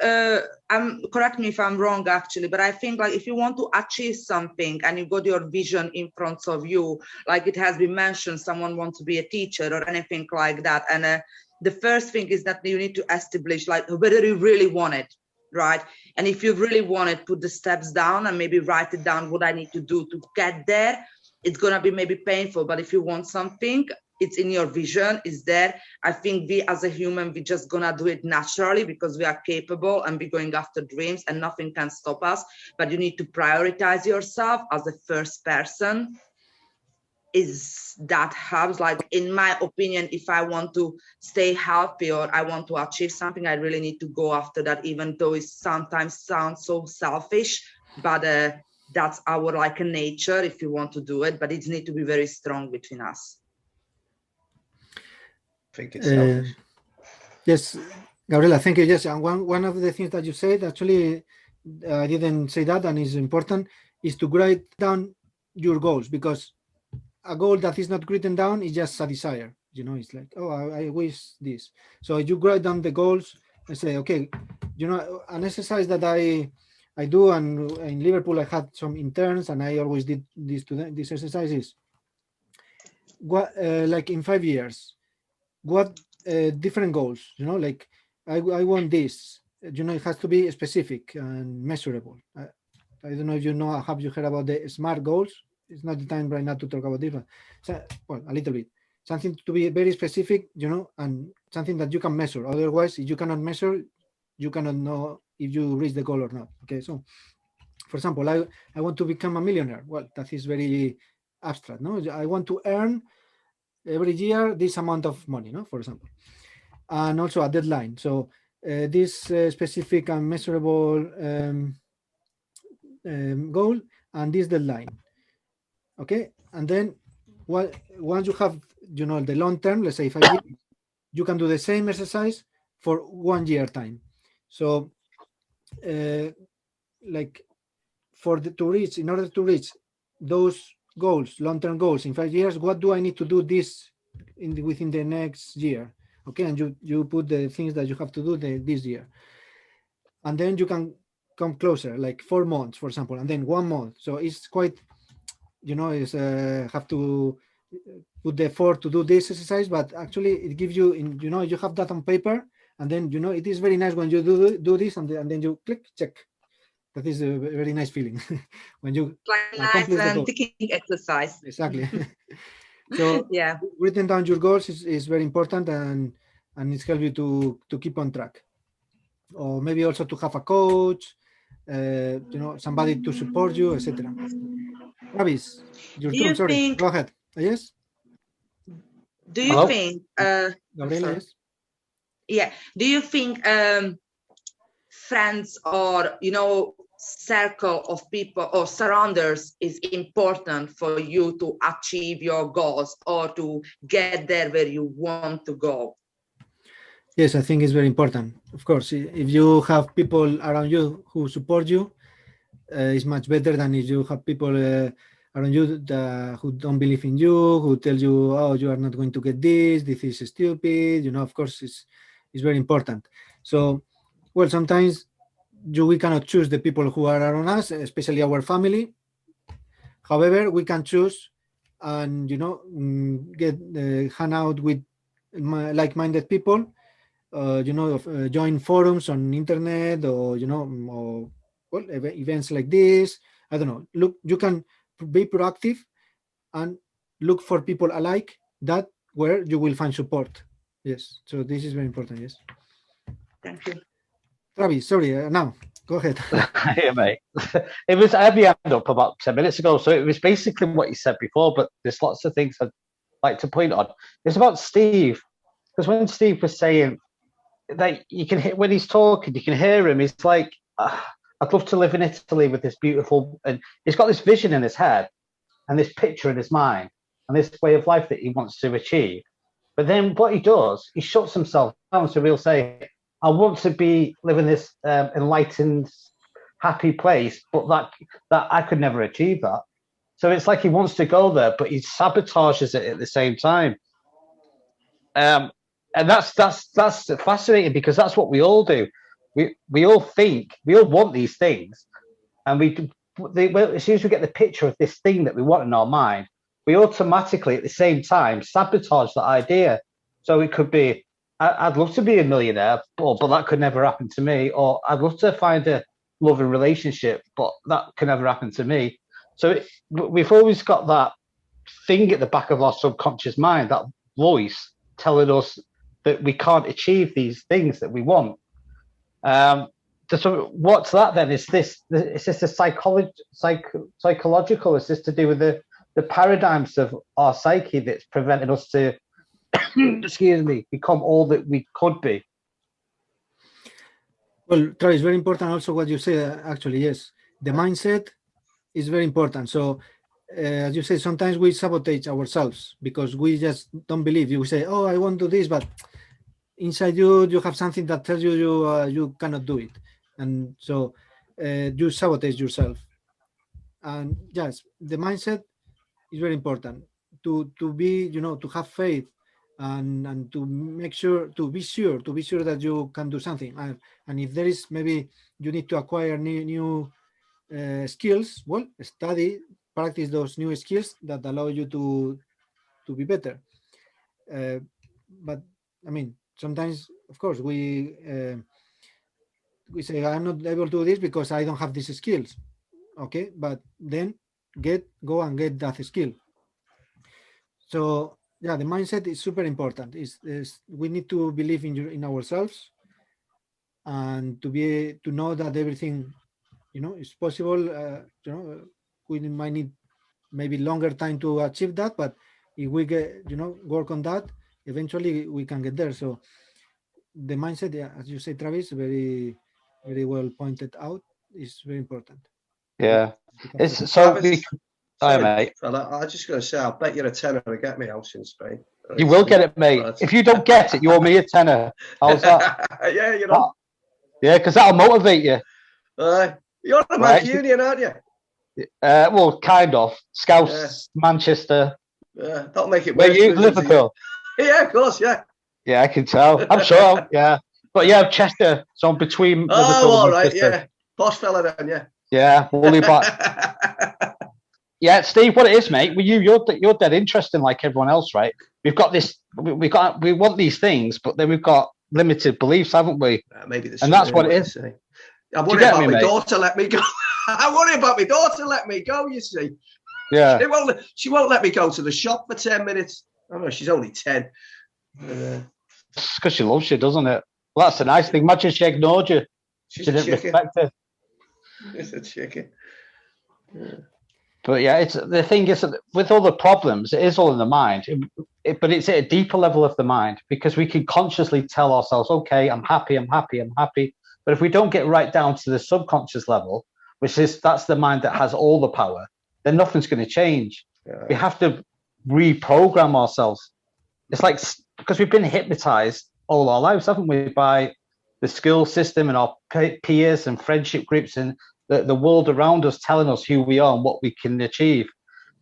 correct me if I'm wrong actually, but I think like if you want to achieve something and you got your vision in front of you, like it has been mentioned, someone wants to be a teacher or anything like that. And the first thing is that you need to establish like whether you really want it, right? And if you really want it, put the steps down and maybe write it down what I need to do to get there. It's going to be maybe painful, but if you want something, it's in your vision, is there. I think we as a human, we just gonna do it naturally because we are capable and we're going after dreams and nothing can stop us. But you need to prioritize yourself as a first person. Is that helps? Like in my opinion, if I want to stay healthy or I want to achieve something, I really need to go after that, even though it sometimes sounds so selfish, but that's our like a nature if you want to do it, but it needs to be very strong between us. I think it's selfish. Yes, Gabriela, thank you. Yes, and one of the things that you said, actually, I didn't say that, and is important, is to write down your goals, because a goal that is not written down is just a desire. You know, it's like, oh, I wish this. So you write down the goals and say, okay, you know, an exercise that I do, and in Liverpool I had some interns, and I always did this to them. This exercise is what, like in 5 years, what different goals, you know, like I want this, you know, it has to be specific and measurable. I don't know if you know, have you heard about the SMART goals? It's not the time right now to talk about this, but so, well, a little bit, something to be very specific, you know, and something that you can measure. Otherwise, if you cannot measure, you cannot know if you reach the goal or not. Okay, so for example, I want to become a millionaire. Well, that is very abstract, no? I want to earn every year this amount of money, no, for example, and also a deadline. So this specific and measurable goal and this deadline. Okay, and then once you have, you know, the long term, let's say 5 years, you can do the same exercise for 1 year time. So like in order to reach those goals, long-term goals in 5 years, what do I need to do within the next year? Okay, and you put the things that you have to do this year, and then you can come closer, like 4 months, for example, and then 1 month. So it's quite, you know, it's have to put the effort to do this exercise, but actually it gives you, you know, you have that on paper, and then, you know, it is very nice when you do this, and then you click, check. That is a very nice feeling when you like nice ticking exercise. Exactly. So yeah, written down your goals is very important, and it's help you to keep on track, or maybe also to have a coach, you know, somebody to support you, etc. Travis, your turn. Sorry, go ahead. Yes. Do you think? Gabriela, yes. Yeah. Do you think friends or, you know, circle of people or surrounders is important for you to achieve your goals or to get there where you want to go? Yes, I think it's very important. Of course, if you have people around you who support you, it's much better than if you have people around you who don't believe in you, who tell you, oh, you are not going to get this is stupid. You know, of course, it's very important. So, well, sometimes we cannot choose the people who are around us, especially our family. However, we can choose and, you know, hang out with like-minded people, you know, join forums on internet, or, you know, or, well, events like this. I don't know. Look, you can be proactive and look for people alike that where you will find support. Yes. So this is very important. Yes. Thank you. Travis, sorry, now go ahead. Yeah, mate. It was, I had my hand up about 10 minutes ago, so it was basically what you said before, but there's lots of things I'd like to point on. It's about Steve, because when Steve was saying that, you can hear when he's talking, you can hear him. He's like, I'd love to live in Italy with this beautiful, and he's got this vision in his head and this picture in his mind and this way of life that he wants to achieve. But then what he does, he shuts himself down. So he'll say, I want to be living this enlightened, happy place, but that I could never achieve that. So it's like he wants to go there, but he sabotages it at the same time. And that's fascinating, because that's what we all do. We all think, we all want these things, and as soon as we get the picture of this thing that we want in our mind, we automatically at the same time sabotage that idea. So it could be, I'd love to be a millionaire, but that could never happen to me. Or I'd love to find a loving relationship, but that can never happen to me. So we've always got that thing at the back of our subconscious mind, that voice telling us that we can't achieve these things that we want. So what's that then? Is this a psychological? Is this to do with the paradigms of our psyche that's prevented us to, excuse me, become all that we could be? Well, Travis, very important also what you say, actually, yes. The mindset is very important. So, as you say, sometimes we sabotage ourselves because we just don't believe. You say, oh, I want to do this, but inside you have something that tells you cannot do it. And so you sabotage yourself. And yes, the mindset is very important to be, to have faith and to make sure, to be sure that you can do something. And if there is, maybe you need to acquire new skills, well, practice those new skills that allow you to be better. But I mean, sometimes, of course, we say, I'm not able to do this because I don't have these skills. Okay, but then go and get that skill. So yeah, the mindset is super important. We need to believe in ourselves, and to know that everything, is possible. We might need maybe longer time to achieve that, but if we get, work on that, eventually we can get there. So the mindset, yeah, as you say, Travis, very, very well pointed out, is very important. Yeah. Sorry, mate. Fella, I was just going to say, I'll bet you're a tenner to get me house in Spain. You will get it, mate. If you don't get it, you owe me a tenner. How's that? Yeah, Yeah, because that'll motivate you. You're a Mancunian, aren't you? Well, kind of. Scouse, Manchester. Yeah, that'll make it worse. Where you, Liverpool? Yeah, of course, yeah. Yeah, I can tell. I'm sure, yeah. But yeah, Chester, so I'm between Liverpool all and right, Manchester. yeah. Posh fella then, yeah. Yeah, we'll be back. Yeah, Steve, what it is, mate, you're dead interesting like everyone else, right? We've got this, we want these things, but then we've got limited beliefs, haven't we? Maybe and that's what it is. I'm worried about my daughter let me go. I'm worried about my daughter let me go, you see. Yeah. She won't let me go to the shop for 10 minutes. I know she's only 10. It's because she loves you, doesn't it? Well, that's a nice thing. Imagine she ignored you. She didn't respect her. It's a chicken. Yeah. But yeah, the thing is that with all the problems, it is all in the mind. But it's at a deeper level of the mind, because we can consciously tell ourselves, okay, I'm happy. But if we don't get right down to the subconscious level, that's the mind that has all the power, then nothing's going to change. Yeah. We have to reprogram ourselves. It's like, because we've been hypnotized all our lives, haven't we, by the school system and our peers and friendship groups and the world around us telling us who we are and what we can achieve.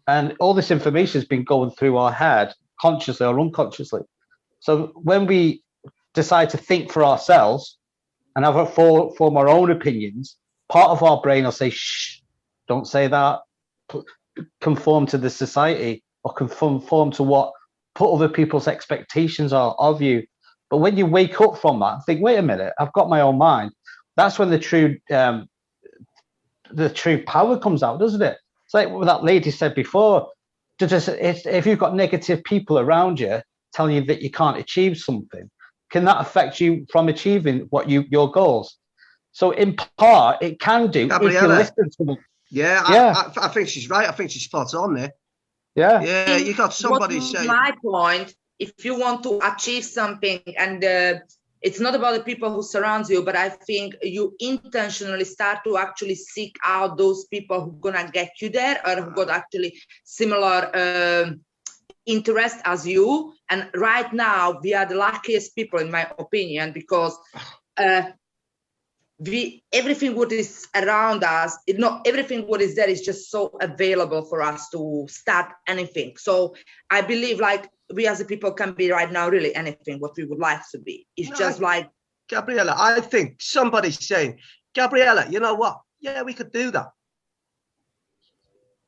And all this information has been going through our head, consciously or unconsciously. So when we decide to think for ourselves and form our own opinions, part of our brain will say, shh, don't say that, conform to the society or conform to what put other people's expectations are of you. But when you wake up from that and think, wait a minute, I've got my own mind, that's when the true power comes out, doesn't it? It's like what that lady said before. If you've got negative people around you telling you that you can't achieve something, can that affect you from achieving your goals? So in part, it can do. Gabriella. If you listen to them. Yeah, I think she's right. I think she's spot on there. Yeah, you got somebody saying. My point, if you want to achieve something, and it's not about the people who surround you, but I think you intentionally start to actually seek out those people who are gonna get you there, or who got actually similar interest as you. And right now, we are the luckiest people, in my opinion, because everything what is around us, everything what is there is just so available for us to start anything. So I believe, like, we as a people can be right now really anything what we would like to be. It's just like, Gabriella, I think somebody's saying, Gabriella, you know what? Yeah, we could do that.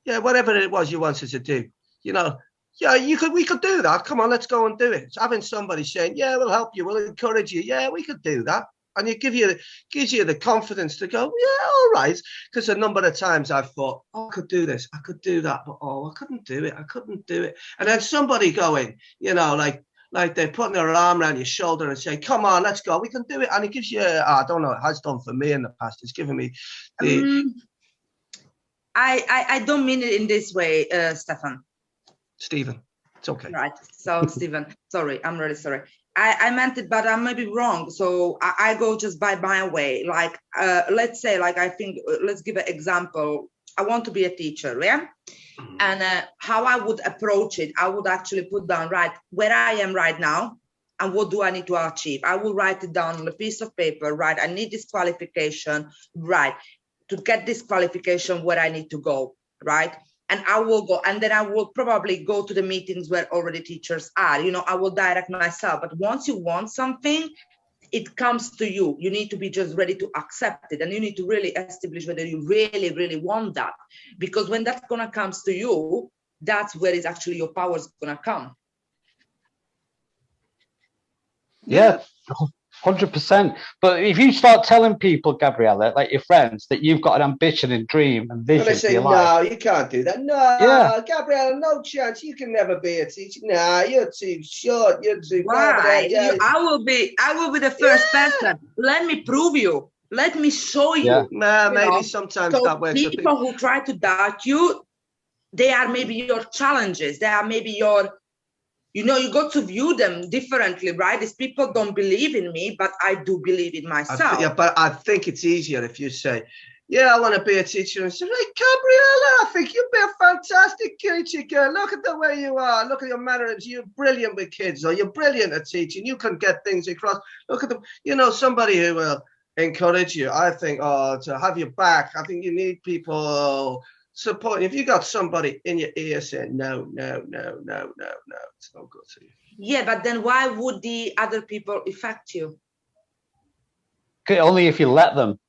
Yeah, whatever it was you wanted to do, you know, yeah, we could do that. Come on, let's go and do it. It's having somebody saying, yeah, we'll help you, we'll encourage you. Yeah, we could do that. And it gives you the confidence to go, yeah, all right. Because a number of times I've thought, oh, I could do this, I could do that, but oh, I couldn't do it. And then somebody going, you know, like they're putting their arm around your shoulder and saying, come on, let's go, we can do it. And it gives you, I don't know, it has done for me in the past. It's given me the... I don't mean it in this way, Stephen, it's okay. Right. So Stephen, sorry, I'm really sorry. I meant it, but I may be wrong. So I go just by my way. Like, let's say, like, I think, let's give an example. I want to be a teacher, yeah? And how I would approach it, I would actually put down, right, where I am right now, and what do I need to achieve? I will write it down on a piece of paper, right? I need this qualification, right? To get this qualification, where I need to go, right? And I will go, and then I will probably go to the meetings where already teachers are. You know, I will direct myself. But once you want something, it comes to you. You need to be just ready to accept it. And you need to really establish whether you really, really want that. Because when that's going to come to you, that's where it's actually your power is going to come. Yeah, 100%. But if you start telling people, Gabriella, like your friends, that you've got an ambition and dream and vision they say, for your life. no, you can't do that. No, yeah. Gabriella, no chance. You can never be a teacher. No, you're too short. You're too... Why? I will be the first person. Let me prove you. Let me show you. Yeah. Nah, maybe sometimes so that works. People who try to doubt you, they are maybe your challenges. They are maybe your... You know, you got to view them differently, right? These people don't believe in me, but I do believe in myself. Yeah, but I think it's easier if you say, yeah, I want to be a teacher. And say, hey, Gabriella, I think you'd be a fantastic teacher, girl. Look at the way you are. Look at your mannerisms. You're brilliant with kids, or you're brilliant at teaching. You can get things across. Look at them. You know, somebody who will encourage you. I think, to have your back, I think you need people... support. If you got somebody in your ear saying no, it's no good to you. Yeah, but then why would the other people affect you? Only if you let them.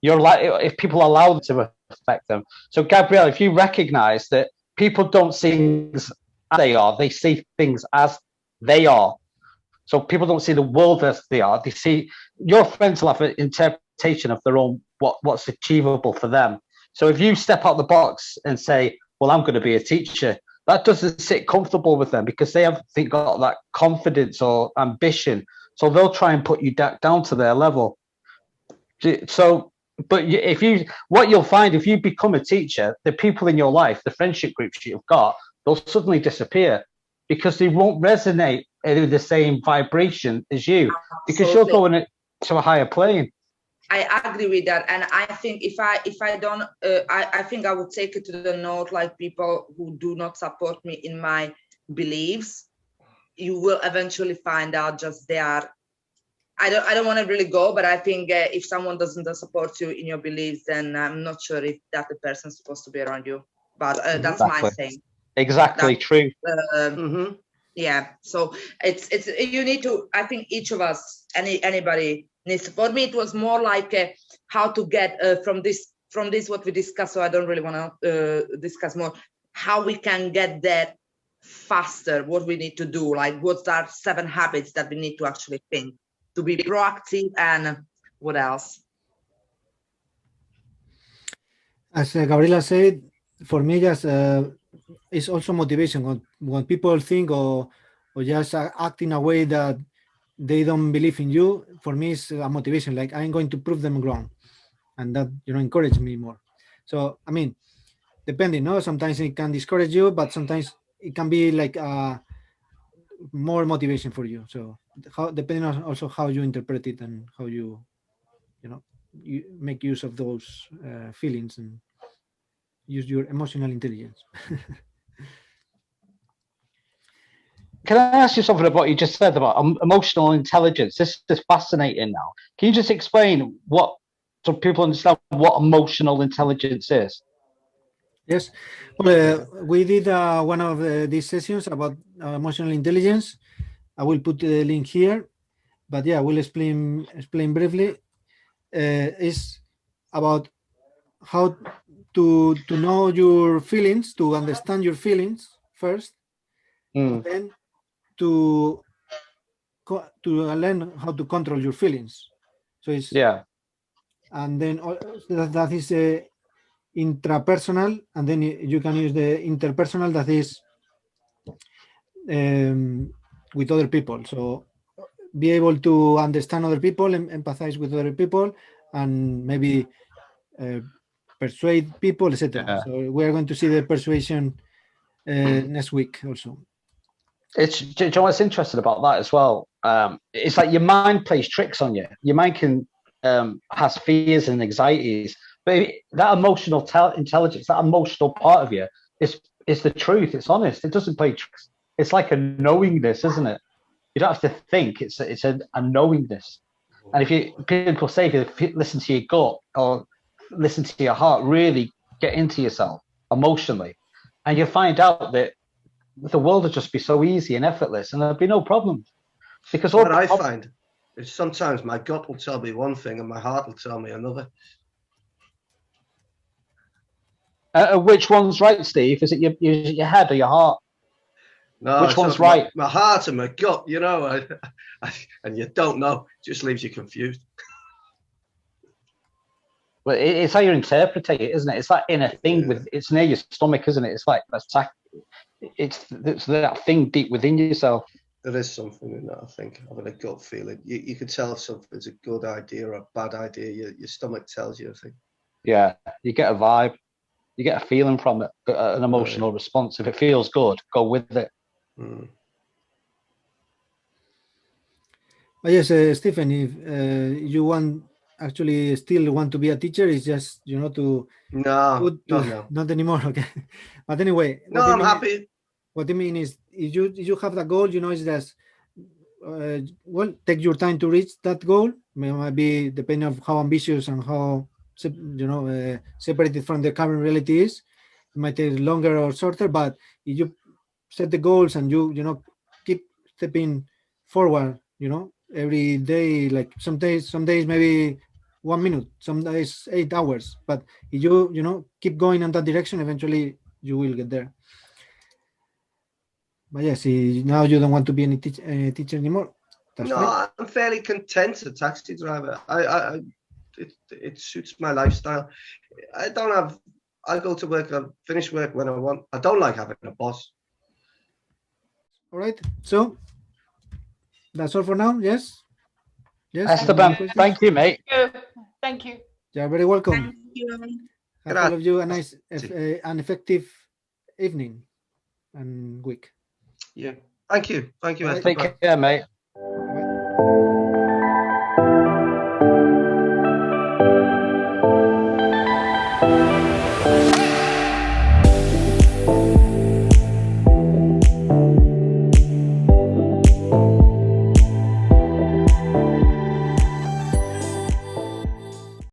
You're like, if people allow them to affect them. So Gabrielle, if you recognize that people don't see things as they are, they see things as they are. So people don't see the world as they are. They see, your friends will have an interpretation of their own, what's achievable for them. So if you step out the box and say, well, I'm going to be a teacher, that doesn't sit comfortable with them because they haven't got that confidence or ambition. So they'll try and put you down to their level. So, but what you'll find, if you become a teacher, the people in your life, the friendship groups you've got, they'll suddenly disappear because they won't resonate in the same vibration as you, because you're going to a higher plane. I agree with that, and I think if I don't, I think I would take it to the note, like people who do not support me in my beliefs, you will eventually find out just they are. I don't want to really go, but I think if someone doesn't support you in your beliefs, then I'm not sure if that the person's supposed to be around you. But that's my thing. Exactly, true. Yeah, so it's you need to. I think each of us, anybody. For me, it was more like how to get from this what we discussed. So I don't really want to discuss more how we can get there faster. What we need to do, like what's our 7 habits that we need to actually think to be proactive, and what else? As Gabriela said, for me, just it's also motivation. When people think or just act in a way that they don't believe in you, for me it's a motivation, like I'm going to prove them wrong, and that, you know, encourage me more. So I mean, depending, no, sometimes it can discourage you, but sometimes it can be like more motivation for you. So depending on also how you interpret it and how you make use of those feelings and use your emotional intelligence. Can I ask you something about what you just said about emotional intelligence? This is fascinating now. Can you just explain so people understand what emotional intelligence is? Yes. Well, we did one of these sessions about emotional intelligence. I will put the link here, but yeah, we'll explain briefly. Is about how to know your feelings, to understand your feelings first, and then to learn how to control your feelings. So it's and then that is intrapersonal, and then you can use the interpersonal, that is with other people. So be able to understand other people and empathize with other people, and maybe persuade people, etc. So we are going to see the persuasion next week also. It's, do you know what's interesting about that as well? It's like your mind plays tricks on you. Your mind can has fears and anxieties, but that emotional intelligence, that emotional part of you, is the truth. It's honest. It doesn't play tricks. It's like a knowingness, isn't it? You don't have to think. It's a knowingness. And people say, if you listen to your gut or listen to your heart, really get into yourself emotionally, and you find out that the world would just be so easy and effortless, and there'd be no problems. Because what I find is sometimes my gut will tell me one thing and my heart will tell me another. Which one's right, Steve? Is it your head or your heart? No, which one's right? My heart and my gut, you know, and you don't know, it just leaves you confused. Well, it's how you interpret it, isn't it? It's that inner thing it's near your stomach, isn't it? It's like it's that thing deep within yourself. There is something in that, I think, having a gut feeling. You can tell if something's a good idea or a bad idea. Your stomach tells you, I think. Yeah, you get a vibe, you get a feeling from it, an emotional response. If it feels good, go with it. Yes, Stephen, if you still want to be a teacher, it's just, to no, not anymore. Okay, but anyway, no, I'm happy. What I mean is, if you have the goal, it's just well, take your time to reach that goal. Might be depending on how ambitious and how separated from the current reality is. It might take longer or shorter, but if you set the goals and you keep stepping forward, every day, like some days maybe 1 minute, some days 8 hours, but if you keep going in that direction, eventually you will get there. But yes, now you don't want to be any teacher anymore. That's fine. I'm fairly content as a taxi driver. It suits my lifestyle. I go to work, I finish work when I want. I don't like having a boss. All right, so that's all for now. Yes. Esteban, thank you, mate. Thank you. You're very welcome. Thank you. Have all of you a nice and effective evening and week. Yeah. Thank you. Take care, mate. Bye.